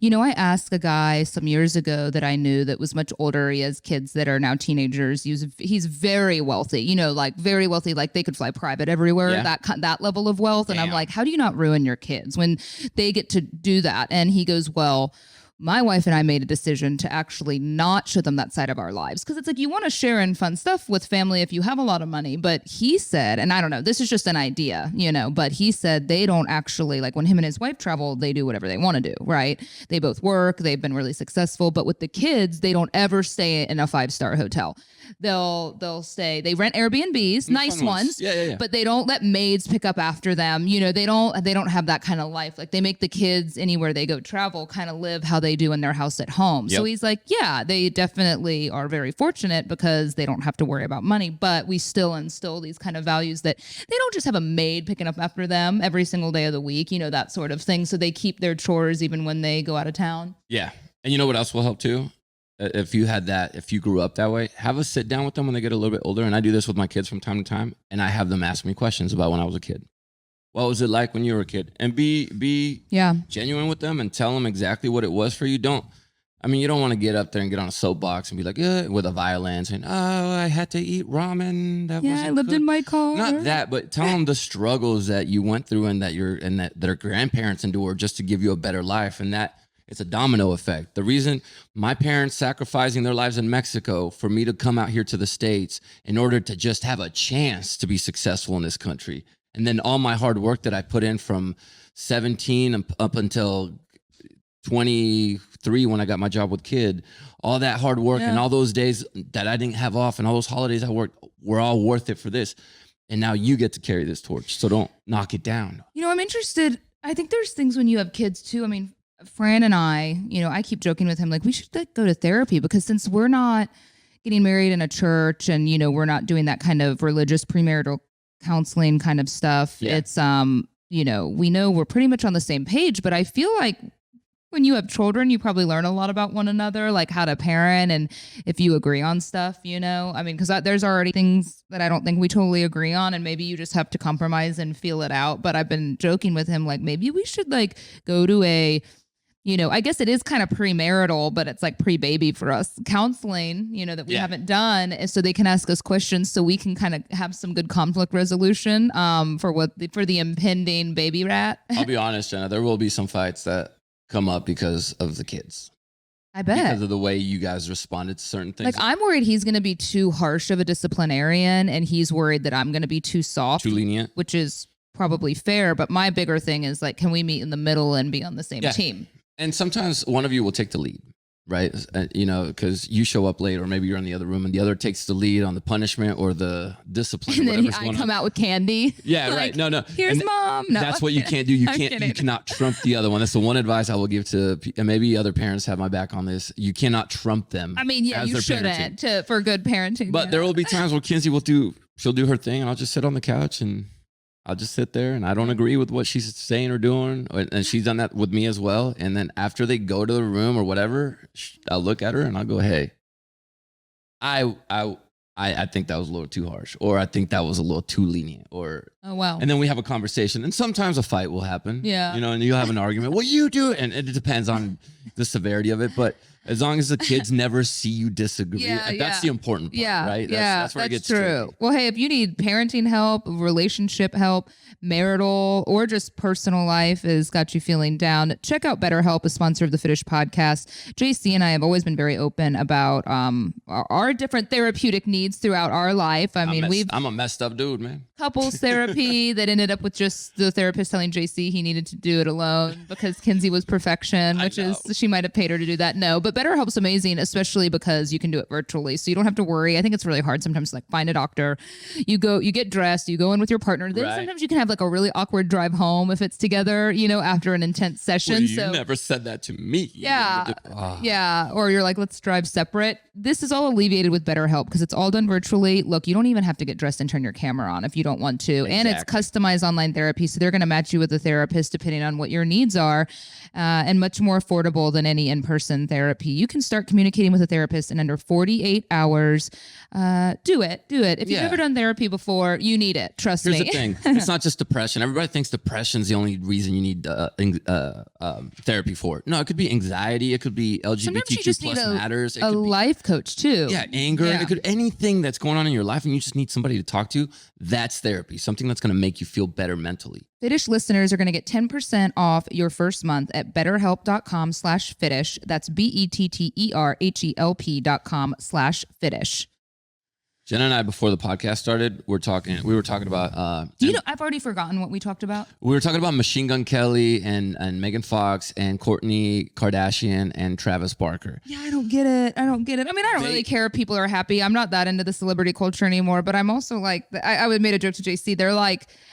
You know, I asked a guy some years ago that I knew that was much older. He has kids that are now teenagers. He's very wealthy, you know, like very wealthy, like they could fly private everywhere, that level of wealth. And I'm like, how do you not ruin your kids when they get to do that? And he goes, well, my wife and I made a decision to actually not show them that side of our lives. Because it's like, you want to share in fun stuff with family if you have a lot of money. But he said, and I don't know, this is just an idea, you know, but he said they don't actually, like when him and his wife travel, they do whatever they want to do, right? They both work, they've been really successful. But with the kids, they don't ever stay in a 5-star hotel. They'll stay, they rent Airbnbs, nice ones, but they don't let maids pick up after them. You know, they don't have that kind of life. Like they make the kids anywhere they go travel kind of live how they do in their house at home. So he's like, yeah, they definitely are very fortunate because they don't have to worry about money, but we still instill these kind of values that they don't just have a maid picking up after them every single day of the week, you know, that sort of thing. So they keep their chores even when they go out of town. Yeah. And you know what else will help too? if you grew up that way, have a sit down with them when they get a little bit older. And I do this with my kids from time to time, and I have them ask me questions about when I was a kid. What was it like when you were a kid? And be genuine with them and tell them exactly what it was for you. You don't want to get up there and get on a soapbox and be like, with a violin saying, oh, I had to eat ramen. I lived in my car. Not that, but tell them the struggles that you went through and that their grandparents endured just to give you a better life. And that it's a domino effect. The reason my parents sacrificing their lives in Mexico for me to come out here to the States in order to just have a chance to be successful in this country. And then all my hard work that I put in from 17 up until 23 when I got my job with Kid, all that hard work and all those days that I didn't have off and all those holidays I worked were all worth it for this. And now you get to carry this torch. So don't knock it down. I'm interested. I think there's things when you have kids too. I mean, Fran and I, I keep joking with him, like we should go to therapy because since we're not getting married in a church and, we're not doing that kind of religious premarital counseling kind of stuff. Yeah. It's, we know we're pretty much on the same page, but I feel like when you have children, you probably learn a lot about one another, like how to parent and if you agree on stuff, because there's already things that I don't think we totally agree on. And maybe you just have to compromise and feel it out. But I've been joking with him, like maybe we should go to I guess it is kind of premarital, but it's like pre-baby for us counseling, that we haven't done so they can ask us questions so we can kind of have some good conflict resolution for the impending baby rat. I'll be honest, Jenna, there will be some fights that come up because of the kids. I bet. Because of the way you guys responded to certain things. Like I'm worried he's going to be too harsh of a disciplinarian and he's worried that I'm going to be too soft. Too lenient. Which is probably fair. But my bigger thing is can we meet in the middle and be on the same team? And sometimes one of you will take the lead, right? Because you show up late or maybe you're in the other room and the other takes the lead on the punishment or the discipline. And then I come out with candy. Yeah, right. No. Here's mom. No, that's what you can't do. You cannot trump the other one. That's the one advice I will give to, and maybe other parents have my back on this. You cannot trump them. I mean, you shouldn't for good parenting. But there will be times where Kinsey she'll do her thing and I'll just sit on the couch and I'll just sit there and I don't agree with what she's saying or doing. And she's done that with me as well. And then after they go to the room or whatever, I'll look at her and I'll go, hey, I think that was a little too harsh, or I think that was a little too lenient, or, oh, wow. And then we have a conversation and sometimes a fight will happen. Yeah. And you'll have an argument. Well, you do it. And it depends on the severity of it. But as long as the kids never see you disagree, that's the important part, right? That's where it gets true. Tricky. Well, hey, if you need parenting help, relationship help, marital, or just personal life has got you feeling down, check out BetterHelp, a sponsor of the Fitish podcast. JC and I have always been very open about our different therapeutic needs throughout our life. I'm a messed up dude, man. Couples therapy that ended up with just the therapist telling JC he needed to do it alone because Kinsey was perfection, which is she might have paid her to do that. No, but BetterHelp's amazing, especially because you can do it virtually. So you don't have to worry. I think it's really hard sometimes to find a doctor. You get dressed, you go in with your partner. Then sometimes you can have a really awkward drive home if it's together, after an intense session. Well, you never said that to me. Yeah. Yeah. Or you're like, let's drive separate. This is all alleviated with BetterHelp because it's all done virtually. Look, you don't even have to get dressed and turn your camera on if you don't want to. Exactly. And it's customized online therapy. So they're going to match you with a therapist depending on what your needs are, and much more affordable than any in-person therapy. You can start communicating with a therapist in under 48 hours. Do it. If you've never done therapy before, you need it. Trust me. Here's the thing. It's not just depression. Everybody thinks depression is the only reason you need therapy for it. No, it could be anxiety. It could be LGBTQ plus matters. It could be life coach too. Yeah, anger. Yeah. It could anything that's going on in your life and you just need somebody to talk to. That's therapy. Something that's going to make you feel better mentally. Fitish listeners are going to get 10% off your first month at betterhelp.com/Fitish. That's BetterHelp.com/Fitish. Jenna and I, before the podcast started, we were talking about... I've already forgotten what we talked about. We were talking about Machine Gun Kelly and Megan Fox and Kourtney Kardashian and Travis Barker. Yeah, I don't get it. I mean, I don't really care if people are happy. I'm not that into the celebrity culture anymore, but I'm also I made a joke to JC. They're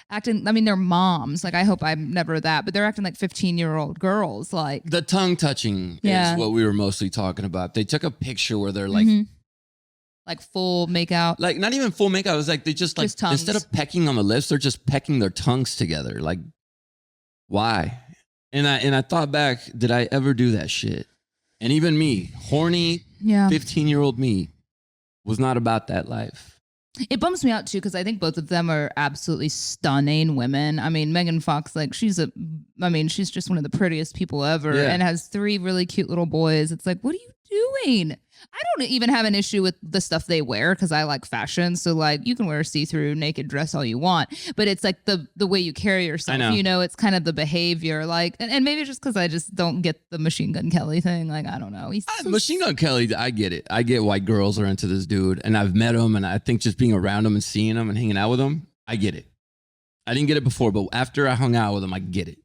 acting, they're moms. I hope I'm never that, but they're acting like 15-year-old girls. The tongue touching is what we were mostly talking about. They took a picture where they're full makeout. Not even full makeout. It was they just instead of pecking on the lips, they're just pecking their tongues together. Why? And I thought back, did I ever do that shit? And even me, horny, 15-year-old me, was not about that life. It bums me out too because I think both of them are absolutely stunning women. I mean, Megan Fox, like she's just one of the prettiest people ever, and has 3 really cute little boys. It's like, what are you doing? I don't even have an issue with the stuff they wear because I like fashion. So like, you can wear a see-through naked dress all you want, but it's like the way you carry yourself. I know. It's kind of the behavior, like, and maybe it's just because I just don't get the Machine Gun Kelly thing. Like, I don't know. Machine Gun Kelly, I get it. I get why girls are into this dude, and I've met him, and I think just being around him and seeing him and hanging out with him, I get it. I didn't get it before, but after I hung out with him, I get it.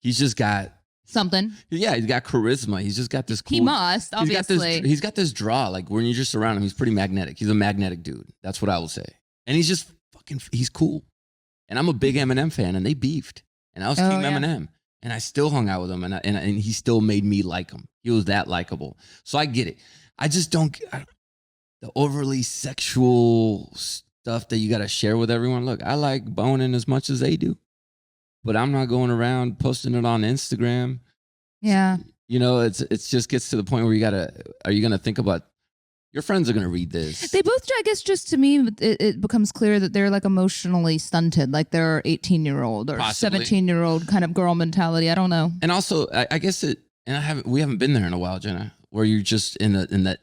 He's just got something. Yeah, he's got charisma. He's just got this cool. He must, obviously. He's got this draw. Like when you're just around him, he's pretty magnetic. He's a magnetic dude. That's what I will say. And he's just he's cool. And I'm a big Eminem fan, and they beefed. And I was Team Eminem. And I still hung out with him, and he still made me like him. He was that likable. So I get it. I just don't the overly sexual stuff that you got to share with everyone. Look, I like boning as much as they do. But I'm not going around posting it on Instagram. Yeah. It's just gets to the point where are you going to think about, your friends are going to read this. They both, I guess, just to me, it becomes clear that they're like emotionally stunted. Like they're 18-year-old or 17-year-old kind of girl mentality. I don't know. And also, I guess we haven't been there in a while, Jenna, where you're just in that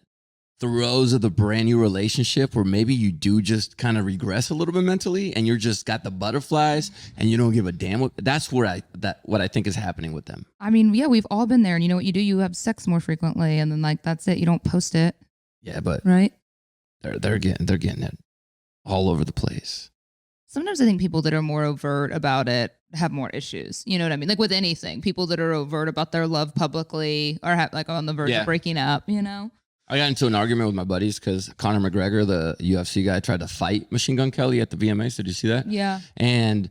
throes of the brand new relationship where maybe you do just kind of regress a little bit mentally and you're just got the butterflies and you don't give a damn. That's what I think is happening with them. I mean, yeah, we've all been there. And you know what you do? You have sex more frequently and then like, that's it. You don't post it. Yeah, but right. They're getting it all over the place. Sometimes I think people that are more overt about it have more issues. You know what I mean? Like with anything, people that are overt about their love publicly or have like on the verge of breaking up, I got into an argument with my buddies because Conor McGregor, the UFC guy, tried to fight Machine Gun Kelly at the VMAs. Did you see that? Yeah. And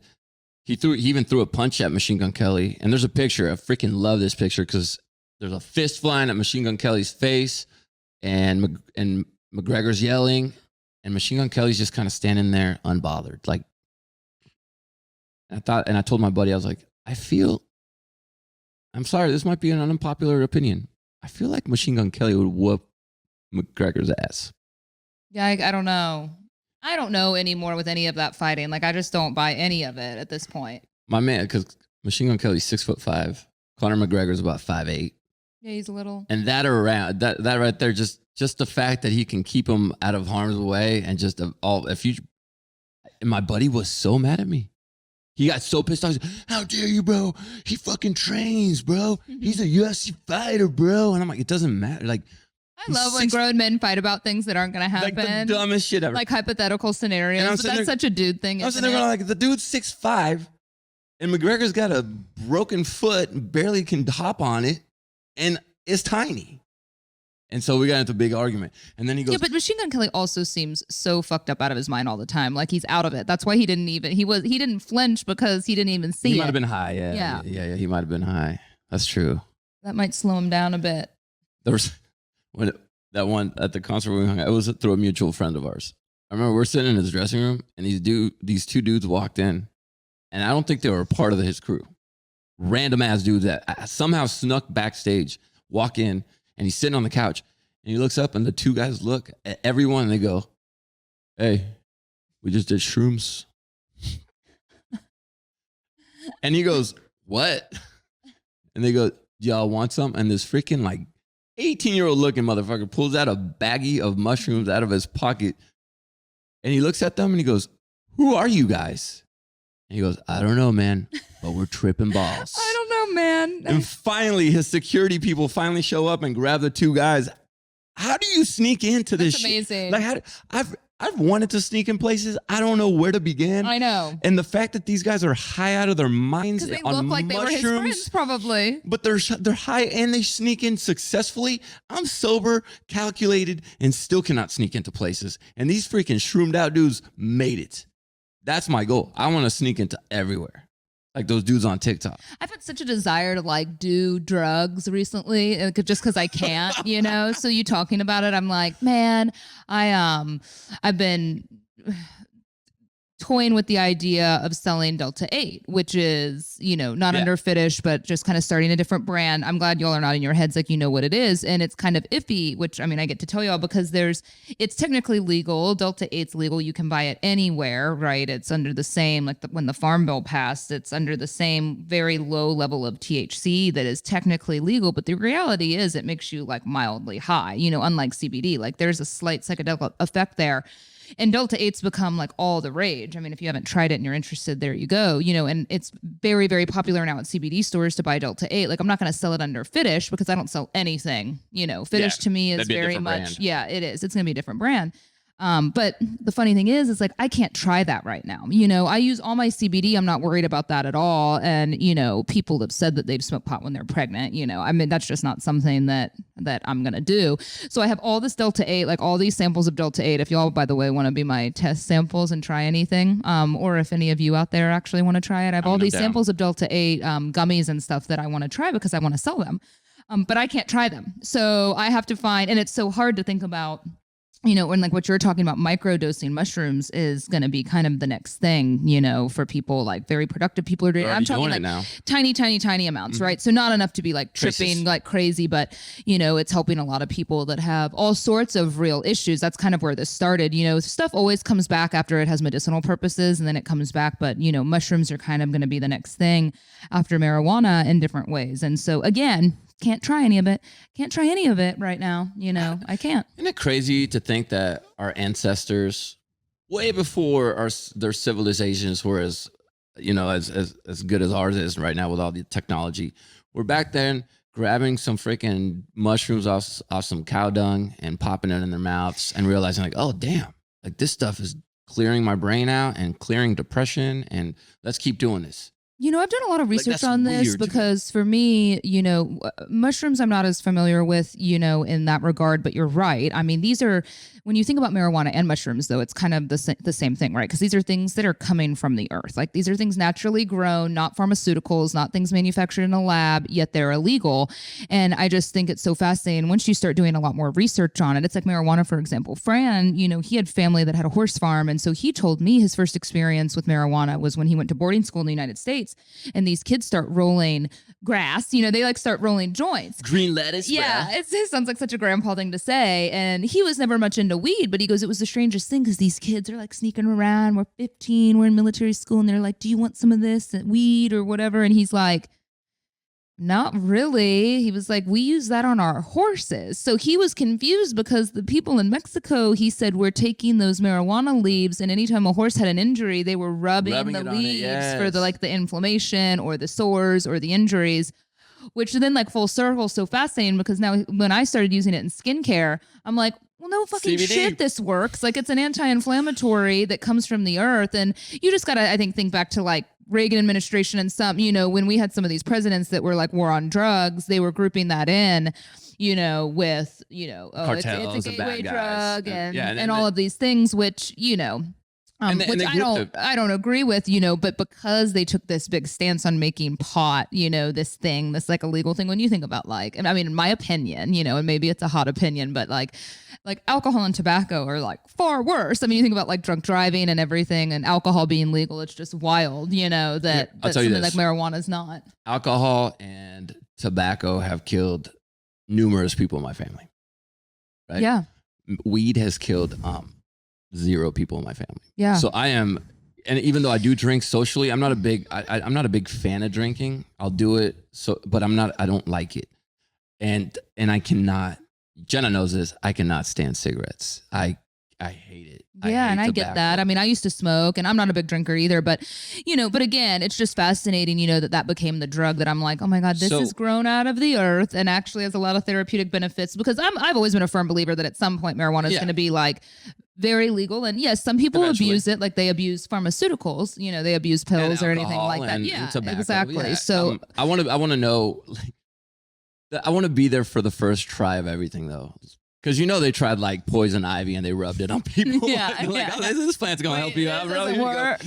he even threw a punch at Machine Gun Kelly. And there's a picture. I freaking love this picture because there's a fist flying at Machine Gun Kelly's face, and McGregor's yelling, and Machine Gun Kelly's just kind of standing there unbothered. Like, I told my buddy, I was like, I'm sorry, this might be an unpopular opinion. I feel like Machine Gun Kelly would whoop McGregor's ass. Yeah, I don't know. I don't know anymore with any of that fighting. Like, I just don't buy any of it at this point. My man, because Machine Gun Kelly's 6'5", Conor McGregor's about 5'8". Yeah, he's a little. And that right there, just the fact that he can keep him out of harm's way, and just and my buddy was so mad at me. He got so pissed off. He's like, how dare you, bro? He fucking trains, bro. He's a UFC fighter, bro. And I'm like, it doesn't matter. Like, I love when grown men fight about things that aren't going to happen. Like the dumbest shit ever. Like hypothetical scenarios. But that's such a dude thing. I was sitting there going, like, the dude's 6'5", and McGregor's got a broken foot and barely can hop on it, and it's tiny. And so we got into a big argument. And then he goes, yeah, but Machine Gun Kelly also seems so fucked up out of his mind all the time. Like he's out of it. That's why he didn't flinch because he didn't even see it. He might have been high. Yeah. He might have been high. That's true. That might slow him down a bit. There was that one at the concert we hung out, it was through a mutual friend of ours. I remember we're sitting in his dressing room, and these 2 dudes walked in, and I don't think they were a part of his crew. Random ass dudes that somehow snuck backstage, walk in, and he's sitting on the couch, and he looks up, and the 2 guys look at everyone, and they go, hey, we just did shrooms. And he goes, what? And they go, y'all want some? And this freaking like 18-year-old looking motherfucker pulls out a baggie of mushrooms out of his pocket, and he looks at them and he goes, who are you guys? And he goes, I don't know, man, but we're tripping balls. I don't know, man. And finally, his security people finally show up and grab the 2 guys. How do you sneak into this? That's amazing. Like, I've wanted to sneak in places. I don't know where to begin. I know. And the fact that these guys are high out of their minds, because they on look like they were his friends, probably. But they're high and they sneak in successfully. I'm sober, calculated, and still cannot sneak into places. And these freaking shroomed out dudes made it. That's my goal. I want to sneak into everywhere. Like those dudes on TikTok. I've had such a desire to like do drugs recently, just because I can't, So you talking about it, I'm like, man, I've been toying with the idea of selling Delta 8, which is, not under Fitish, but just kind of starting a different brand. I'm glad y'all are nodding your heads like you know what it is. And it's kind of iffy, which I get to tell y'all because it's technically legal. Delta 8's legal. You can buy it anywhere, right? It's under the same, like when the Farm Bill passed, it's under the same very low level of THC that is technically legal. But the reality is it makes you like mildly high, unlike CBD. Like there's a slight psychedelic effect there. And Delta 8's become like all the rage. if you haven't tried it and you're interested, there you go. And it's very, very popular now at CBD stores to buy Delta 8. Like I'm not going to sell it under Fitish because I don't sell anything. Fitish to me is very much, brand. It is. It's going to be a different brand. But the funny thing is like, I can't try that right now. I use all my CBD. I'm not worried about that at all. And, people have said that they've smoked pot when they're pregnant, that's just not something that I'm going to do. So I have all this Delta 8, like all these samples of Delta 8. If y'all, by the way, want to be my test samples and try anything, or if any of you out there actually want to try it, I have all these samples of Delta 8, gummies and stuff that I want to try because I want to sell them. But I can't try them. So I have to find, and it's so hard to think about, when like what you're talking about, microdosing mushrooms is going to be kind of the next thing, for people, like very productive people are doing it. I'm talking like now. Tiny amounts, right? So not enough to be like tripping like crazy, but it's helping a lot of people that have all sorts of real issues. That's kind of where this started. Stuff always comes back after it has medicinal purposes and then it comes back. But, mushrooms are kind of going to be the next thing after marijuana in different ways. And so again, can't try any of it right now. I can't. Isn't it crazy to think that our ancestors, way before their civilizations were as good as ours is right now with all the technology, we're back then grabbing some freaking mushrooms off some cow dung and popping it in their mouths and realizing like, oh damn, like this stuff is clearing my brain out and clearing depression, and let's keep doing this. I've done a lot of research on this because for me, mushrooms I'm not as familiar with, in that regard, but you're right. These are, when you think about marijuana and mushrooms, though, it's kind of the same thing, right? Because these are things that are coming from the earth. Like these are things naturally grown, not pharmaceuticals, not things manufactured in a lab, yet they're illegal. And I just think it's so fascinating. Once you start doing a lot more research on it, it's like marijuana, for example. Fran, he had family that had a horse farm. And so he told me his first experience with marijuana was when he went to boarding school in the United States. And these kids start rolling grass, they like start rolling joints. Green lettuce. Yeah. It sounds like such a grandpa thing to say. And he was never much into weed, but he goes, it was the strangest thing because these kids are like sneaking around. We're 15, we're in military school. And they're like, do you want some of this weed or whatever? And he's like, not really. He was like, we use that on our horses. So he was confused because the people in Mexico, he said, were taking those marijuana leaves, and anytime a horse had an injury, they were rubbing the leaves for the inflammation or the sores or the injuries, which then like full circle, so fascinating because now when I started using it in skincare, I'm like, well, no fucking CBD. Shit, this works. Like it's an anti-inflammatory that comes from the earth. And you just got to, I think back to like Reagan administration and some, when we had some of these presidents that were like war on drugs, they were grouping that in, with, cartels, it's a gateway drug and, and all of these things, which, which I don't agree with, but because they took this big stance on making pot, this like illegal thing, when you think about like, in my opinion, and maybe it's a hot opinion, but like alcohol and tobacco are like far worse. You think about like drunk driving and everything and alcohol being legal. It's just wild, that something like marijuana is not. Alcohol and tobacco have killed numerous people in my family. Right? Yeah. Weed has killed, 0 people in my family. Yeah. So I am, and even though I do drink socially, I'm not a big fan of drinking. I'll do it. But I don't like it. And I cannot, Jenna knows this, I cannot stand cigarettes. I hate it. Yeah, and I get that. I used to smoke, and I'm not a big drinker either, but again, it's just fascinating, that became the drug that I'm like, oh my God, this is grown out of the earth and actually has a lot of therapeutic benefits, because I've always been a firm believer that at some point marijuana is going to be like very legal. And yes, some people abuse it, like they abuse pharmaceuticals, they abuse pills or anything like that. Yeah, tobacco, exactly. Yeah. So I want to know, I want to be there for the first try of everything though. Because they tried like poison ivy and they rubbed it on people. This plant's going to help you out, bro. Doesn't work.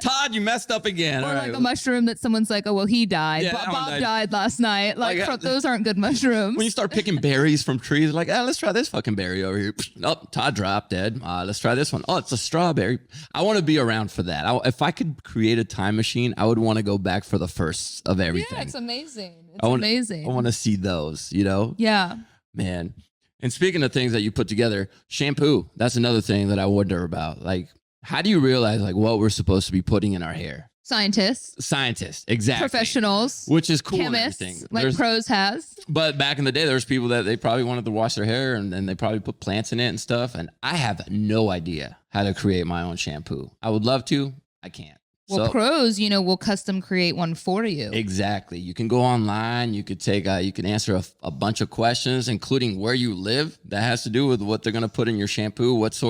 Todd, you messed up again. Or like a mushroom that someone's like, oh, well, he died. Yeah, Bob died last night. Those aren't good mushrooms. When you start picking berries from trees, like, let's try this fucking berry over here. Oh, Todd dropped dead. Let's try this one. Oh, it's a strawberry. I want to be around for that. If I could create a time machine, I would want to go back for the first of everything. Yeah, it's amazing. Amazing. I want to see those, Yeah. Man. And speaking of things that you put together, shampoo, that's another thing that I wonder about. Like, how do you realize like what we're supposed to be putting in our hair? Scientists, exactly. Professionals. Which is cool. Chemists, and everything. like Pros has. But back in the day, there was people that they probably wanted to wash their hair and they probably put plants in it and stuff. And I have no idea how to create my own shampoo. I would love to. I can't. Well, Pros, will custom create one for you. Exactly. You can go online. You could you can answer a bunch of questions, including where you live. That has to do with what they're going to put in your shampoo. What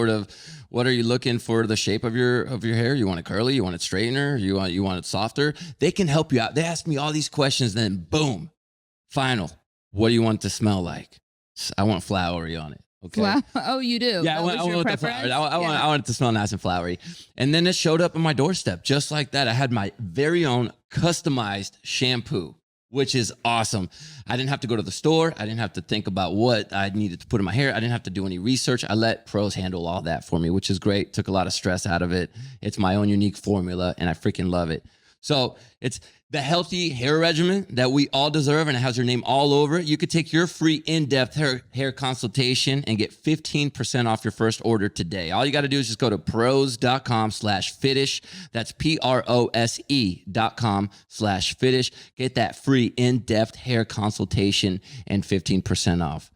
are you looking for the shape of your hair? You want it curly? You want it straightener? You want it softer? They can help you out. They ask me all these questions. Then boom, final. What do you want it to smell like? I want flowery on it. Okay. Wow. Oh, you do? Yeah, I want the flowery. I want it to smell nice and flowery. And then it showed up on my doorstep just like that. I had my very own customized shampoo, which is awesome. I didn't have to go to the store. I didn't have to think about what I needed to put in my hair. I didn't have to do any research. I let Pros handle all that for me, which is great. Took a lot of stress out of it. It's my own unique formula, and I freaking love it. So it's the healthy hair regimen that we all deserve, and it has your name all over it. You could take your free in-depth hair consultation and get 15% off your first order today. All you got to do is just go to pros.com/Fitish. That's PROSE.com/Fitish. Get that free in-depth hair consultation and 15% off.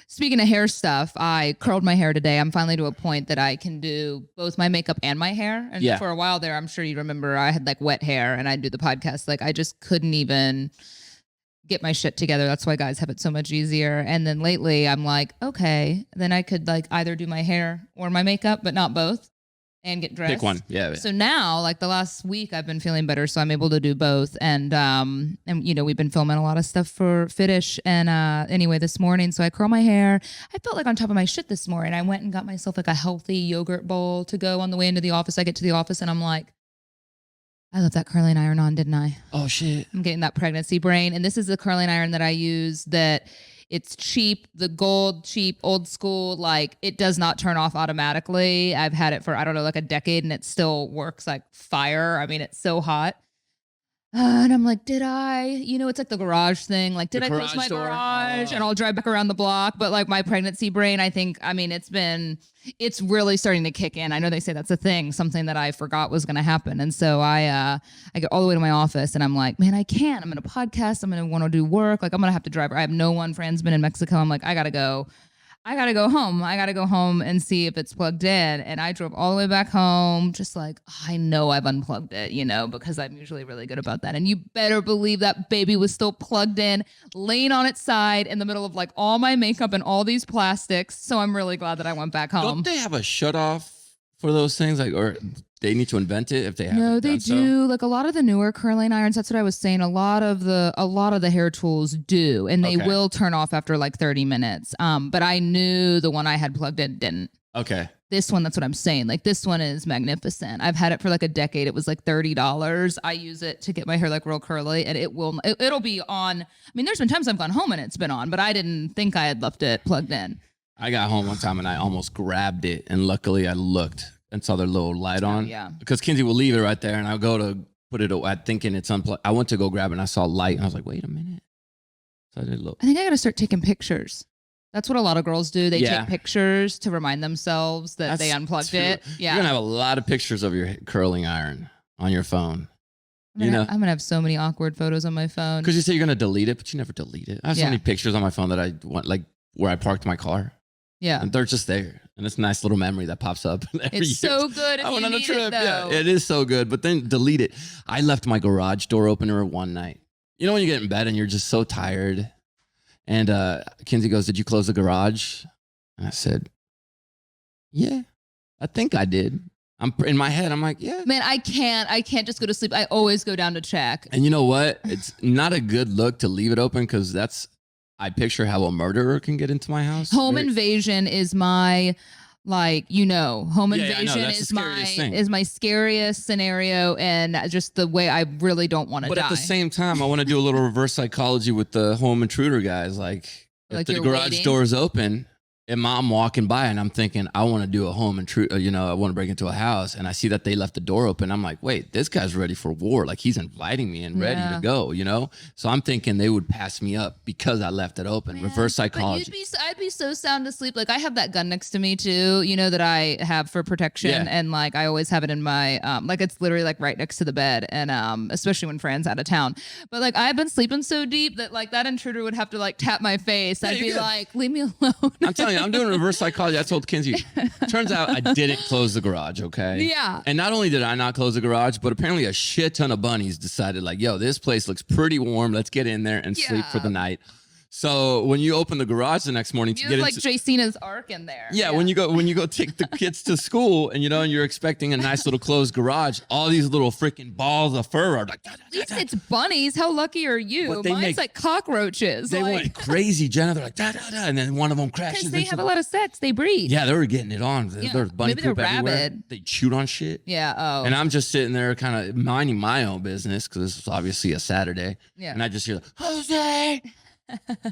Speaking of hair stuff, I curled my hair today. I'm finally to a point that I can do both my makeup and my hair. And for a while there, I'm sure you remember, I had like wet hair and I'd do the podcast. Like I just couldn't even get my shit together. That's why guys have it so much easier. And then lately I'm like, okay, then I could like either do my hair or my makeup, but not both, and get dressed. Pick one. Yeah. So now, like the last week, I've been feeling better, so I'm able to do both. And we've been filming a lot of stuff for Fitish. And anyway, this morning, so I curl my hair. I felt like on top of my shit this morning. I went and got myself like a healthy yogurt bowl to go on the way into the office. I get to the office and I'm like, I left that curling iron on, didn't I? Oh shit! I'm getting that pregnancy brain. And this is the curling iron that I use that. It's cheap, the gold, cheap, old school. Like it does not turn off automatically. I've had it for, I don't know, like a decade and it still works like fire. I mean, it's so hot. And I'm like, did I, it's like the garage thing. Like, did I close my garage and I'll drive back around the block? But like my pregnancy brain, I think, it's really starting to kick in. I know they say that's a thing, something that I forgot was going to happen. And so I get all the way to my office and I'm like, man, I can't. I'm going to podcast. I'm going to want to do work. Like I'm going to have to drive. I have no one. Friend's been in Mexico. I'm like, I got to go home. I got to go home and see if it's plugged in. And I drove all the way back home, just like, I know I've unplugged it, because I'm usually really good about that. And you better believe that baby was still plugged in, laying on its side in the middle of like all my makeup and all these plastics. So I'm really glad that I went back home. Don't they have a shut off for those things? Like, or they need to invent it if they haven't. No, they do. So. Like a lot of the newer curling irons, that's what I was saying. A lot of the hair tools do, and they will turn off after like 30 minutes. But I knew the one I had plugged in didn't. Okay. This one, that's what I'm saying. Like this one is magnificent. I've had it for like a decade. It was like $30. I use it to get my hair like real curly, and it'll be on. I mean, there's been times I've gone home and it's been on, but I didn't think I had left it plugged in. I got home one time and I almost grabbed it, and luckily I looked and saw their little light on. Yeah. Because Kinsey will leave it right there, and I'll go to put it away, thinking it's unplugged. I went to go grab it, and I saw light, and I was like, wait a minute. So I did look. I think I got to start taking pictures. That's what a lot of girls do. They take pictures to remind themselves that they unplugged it. Yeah. You're going to have a lot of pictures of your curling iron on your phone. I'm going to have so many awkward photos on my phone. Because you say you're going to delete it, but you never delete it. I have so many pictures on my phone that I want, like where I parked my car. Yeah. And they're just there. And it's a nice little memory that pops up every It's year. so good if I went you on a need trip. it, though. Yeah, it is so good. But then delete it. I left my garage door opener one night. You know when you get in bed and you're just so tired? And Kinsey goes, did you close the garage? And I said, yeah, I think I did. I'm in my head. I'm like, yeah. Man, I can't just go to sleep. I always go down to check. And you know what? It's not a good look to leave it open because that's I picture how a murderer can get into my house. Home invasion is my, like, home invasion is my scariest scenario, and just the way I really don't want to die. But at the same time, I want to do a little reverse psychology with the home intruder guys. Like if the garage door is open and I'm walking by and I'm thinking, I want to do a home intruder, I want to break into a house, and I see that they left the door open. I'm like, wait, this guy's ready for war. Like he's inviting me and ready to go, So I'm thinking they would pass me up because I left it open. Man, reverse psychology. I'd be so sound asleep. Like I have that gun next to me too, that I have for protection. Yeah. And like, I always have it in my, like it's literally like right next to the bed. And especially when Fran's out of town. But like, I've been sleeping so deep that like that intruder would have to like tap my face. Yeah, I'd be like, leave me alone. I'm telling you, I'm doing reverse psychology. I told Kinsey, turns out I didn't close the garage, okay? Yeah. And not only did I not close the garage, but apparently a shit ton of bunnies decided like, yo, this place looks pretty warm. Let's get in there and sleep for the night. So when you open the garage the next morning to get like Jacina's Ark in there. Yeah, when you go take the kids to school and and you're expecting a nice little closed garage, all these little freaking balls of fur are like. At least it's bunnies. How lucky are you? Mine's like cockroaches. They went crazy, Jenna. They're like da da da, and then one of them crashes. Because they have a lot of sex. They breed. Yeah, they were getting it on. There's bunny poop everywhere. Rabid. They chewed on shit. Yeah. Oh. And I'm just sitting there, kind of minding my own business because this was obviously a Saturday. Yeah. And I just hear, Jose.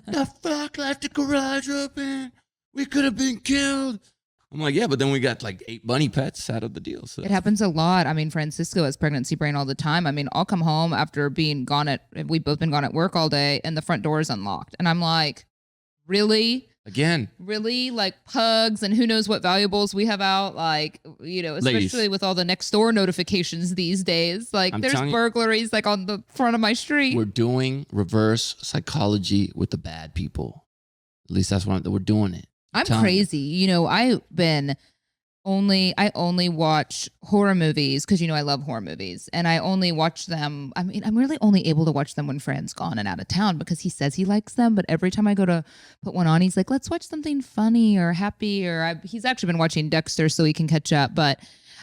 The fuck left the garage open? We could have been killed. I'm like, yeah, but then we got like 8 bunny pets out of the deal. So it happens a lot. I mean, Francisco has pregnancy brain all the time. I mean, I'll come home after we've both been gone at work all day, and the front door is unlocked. And I'm like, really? Again, really, like pugs and who knows what valuables we have out, like, especially Ladies, with all the next door notifications these days. Like there's burglaries like on the front of my street. We're doing reverse psychology with the bad people. At least that's what we're doing it. I'm crazy. I only watch horror movies because, I love horror movies, and I only watch them. I mean, I'm really only able to watch them when Fran's gone and out of town because he says he likes them. But every time I go to put one on, he's like, let's watch something funny or happy. He's actually been watching Dexter so he can catch up. But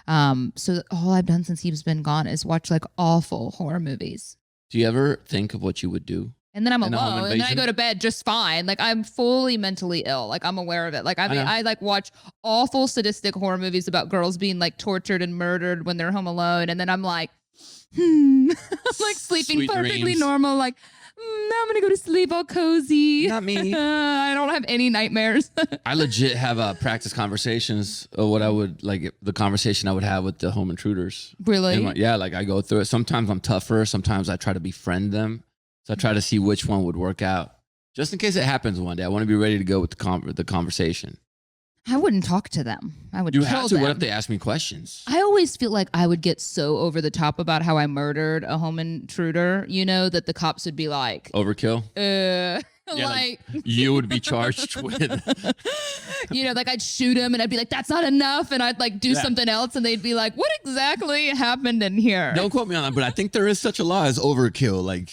so all I've done since he's been gone is watch like awful horror movies. Do you ever think of what you would do? And then I'm alone, and then I go to bed just fine. Like I'm fully mentally ill. Like I'm aware of it. Like I like watch awful sadistic horror movies about girls being like tortured and murdered when they're home alone, and then I'm like, I'm like sleeping Sweet perfectly dreams. normal. Like now I'm gonna go to sleep all cozy. Not me. I don't have any nightmares. I legit have practice conversations of what I would like the conversation I would have with the home intruders. Really? Yeah, like I go through it. Sometimes I'm tougher. Sometimes I try to befriend them. So I try to see which one would work out. Just in case it happens one day, I want to be ready to go with the conversation. I wouldn't talk to them. I would You kill have to. them. What if they ask me questions? I always feel like I would get so over the top about how I murdered a home intruder, that the cops would be like, Overkill? Yeah, like you would be charged with. Like I'd shoot him and I'd be like, that's not enough. And I'd like do something else. And they'd be like, what exactly happened in here? Don't quote me on that, but I think there is such a law as overkill. Like,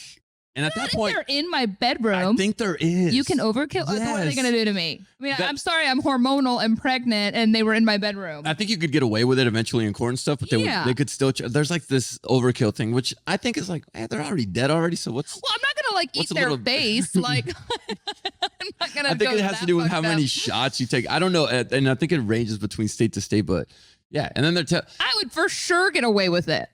and at that point, they're in my bedroom. I think there is. You can overkill. Yes. What are they going to do to me? I mean, I'm sorry, I'm hormonal and pregnant, and they were in my bedroom. I think you could get away with it eventually in court and stuff, but they could still. There's like this overkill thing, which I think is like, they're already dead already. So what's? Well, I'm not gonna like eat their face. Like, I'm not gonna. I think it has to do with how many shots you take. I don't know, and I think it ranges between state to state, but yeah. And then I would for sure get away with it.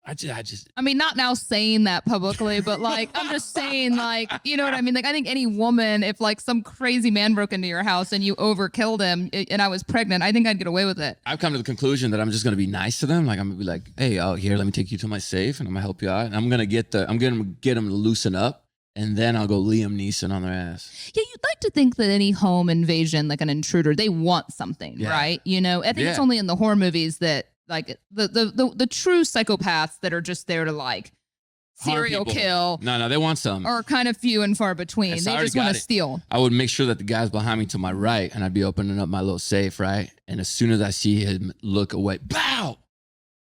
I mean, not now saying that publicly, but like, I'm just saying, like, you know what I mean? Like, I think any woman, if like some crazy man broke into your house and you overkilled him and I was pregnant, I think I'd get away with it. I've come to the conclusion that I'm just going to be nice to them. Like, I'm going to be like, hey, here, let me take you to my safe and I'm going to help you out. And I'm going to get them to loosen up. And then I'll go Liam Neeson on their ass. Yeah, you'd like to think that any home invasion, like an intruder, they want something, right? I think it's only in the horror movies that like the true psychopaths that are just there to like serial kill. No, they want some. Are kind of few and far between. They just want to steal. I would make sure that the guy's behind me to my right, and I'd be opening up my little safe, right? And as soon as I see him look away, bow!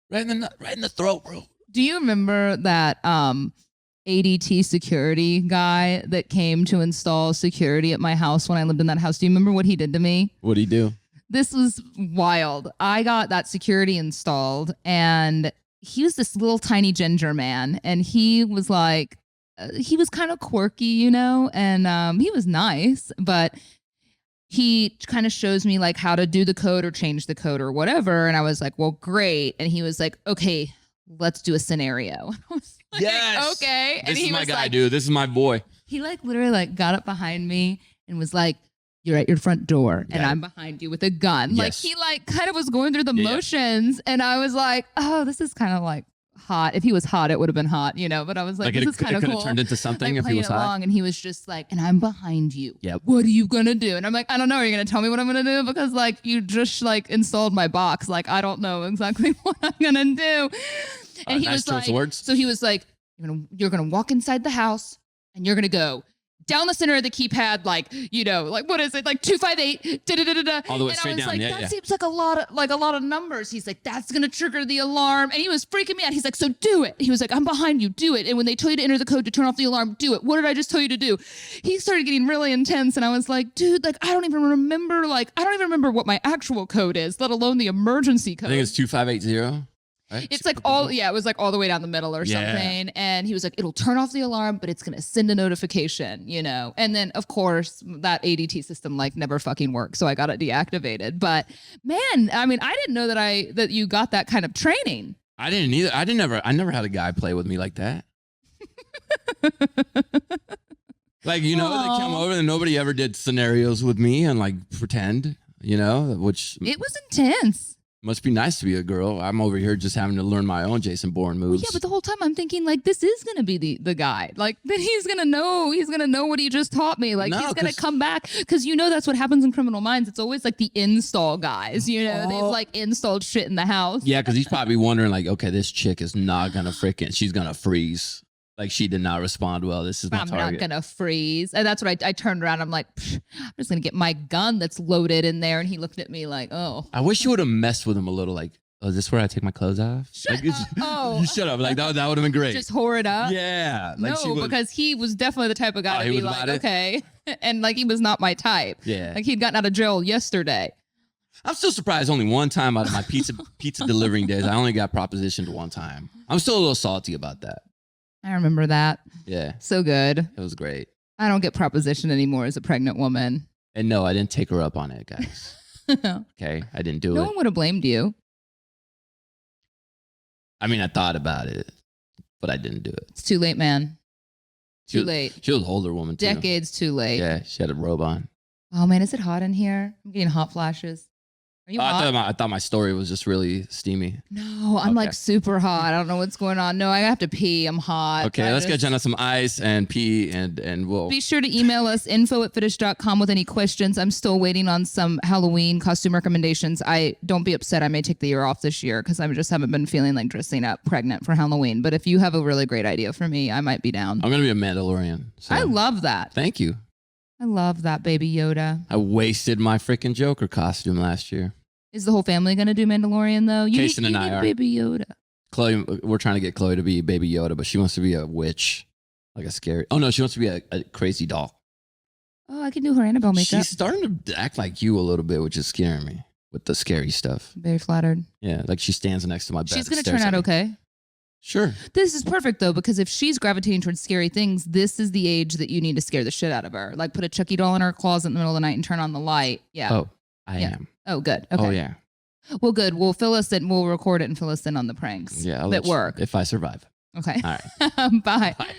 Right in the throat, bro. Do you remember that ADT security guy that came to install security at my house when I lived in that house? Do you remember what he did to me? What'd he do? This was wild. I got that security installed and he was this little tiny ginger man. And he was like, he was kind of quirky, and he was nice, but he kind of shows me like how to do the code or change the code or whatever. And I was like, well, great. And he was like, okay, let's do a scenario. I was like, yes. Okay. This and he is my was guy, like, dude. This is my boy. He like literally like got up behind me and was like, you're at your front door and I'm behind you with a gun. Yes. Like he like kind of was going through the motions. And I was like, oh, this is kind of like hot. If he was hot, it would have been hot, But I was like, this is kind of cool. It could have turned into something like, if he was hot. And he was just like, and I'm behind you. Yep. What are you gonna do? And I'm like, I don't know. Are you gonna tell me what I'm gonna do? Because like you just like installed my box. Like I don't know exactly what I'm gonna do. And he was like, so he was like, you're gonna walk inside the house and you're gonna go down the center of the keypad, like, like what is it? Like 258, da-da-da-da-da. All the way straight down. Like, that seems like a lot of numbers. He's like, that's gonna trigger the alarm. And he was freaking me out. He's like, so do it. He was like, I'm behind you, do it. And when they tell you to enter the code to turn off the alarm, do it. What did I just tell you to do? He started getting really intense. And I was like, dude, like, I don't even remember what my actual code is, let alone the emergency code. I think it's 2580. Right? It's like it was like all the way down the middle or something. And he was like, it'll turn off the alarm, but it's going to send a notification, And then of course that ADT system like never fucking worked. So I got it deactivated. But man, I mean, I didn't know that you got that kind of training. I didn't either. I never had a guy play with me like that. Like, they come over and nobody ever did scenarios with me and like pretend, which. It was intense. Must be nice to be a girl. I'm over here just having to learn my own Jason Bourne moves. Well, yeah, but the whole time I'm thinking like this is gonna be the guy. Like then he's gonna know what he just taught me. Like he's gonna come back because that's what happens in Criminal Minds. It's always like the install guys. They've like installed shit in the house. Yeah, because he's probably wondering like, okay, this chick is not gonna she's gonna freeze. Like she did not respond well. This is my target. I'm not gonna freeze. And that's what I turned around. I'm like, I'm just gonna get my gun that's loaded in there. And he looked at me like, oh. I wish you would have messed with him a little. Like, oh, is this where I take my clothes off? You shut up. Like that would have been great. Just whore it up. Yeah. Like because he was definitely the type of guy to be like, okay. And like he was not my type. Yeah. Like he'd gotten out of jail yesterday. I'm still surprised only one time out of my pizza delivering days, I only got propositioned one time. I'm still a little salty about that. I remember that. Yeah. So good. It was great. I don't get propositioned anymore as a pregnant woman. And no, I didn't take her up on it, guys. Okay? I didn't do it. No one would have blamed you. I mean, I thought about it, but I didn't do it. It's too late, man. Too late. She was an older woman, too. Decades too late. Yeah, she had a robe on. Oh, man, is it hot in here? I'm getting hot flashes. Are you hot? I thought my story was just really steamy. No, I'm like super hot. I don't know what's going on. No, I have to pee. I'm hot. Okay, let's get Jenna some ice and pee and we'll. Be sure to email us info@fitish.com with any questions. I'm still waiting on some Halloween costume recommendations. Don't be upset. I may take the year off this year because I just haven't been feeling like dressing up pregnant for Halloween. But if you have a really great idea for me, I might be down. I'm going to be a Mandalorian. So. I love that. Thank you. I love that, Baby Yoda. I wasted my freaking Joker costume last year. Is the whole family going to do Mandalorian, though? You Jason and I are. Baby Yoda. Chloe, we're trying to get Chloe to be Baby Yoda, but she wants to be a witch. Like a scary... Oh, no, she wants to be a crazy doll. Oh, I can do her Annabelle makeup. She's starting to act like you a little bit, which is scaring me with the scary stuff. Very flattered. Yeah, like she stands next to my bed. She's going to turn out okay. Sure. This is perfect, though, because if she's gravitating towards scary things, this is the age that you need to scare the shit out of her. Like put a Chucky doll in her closet in the middle of the night and turn on the light. Yeah. Oh, I am. Oh, good. Okay. Oh, yeah. Well, good. We'll fill us in. We'll record it and fill us in on the pranks that work. If I survive. Okay. All right. Bye. Bye.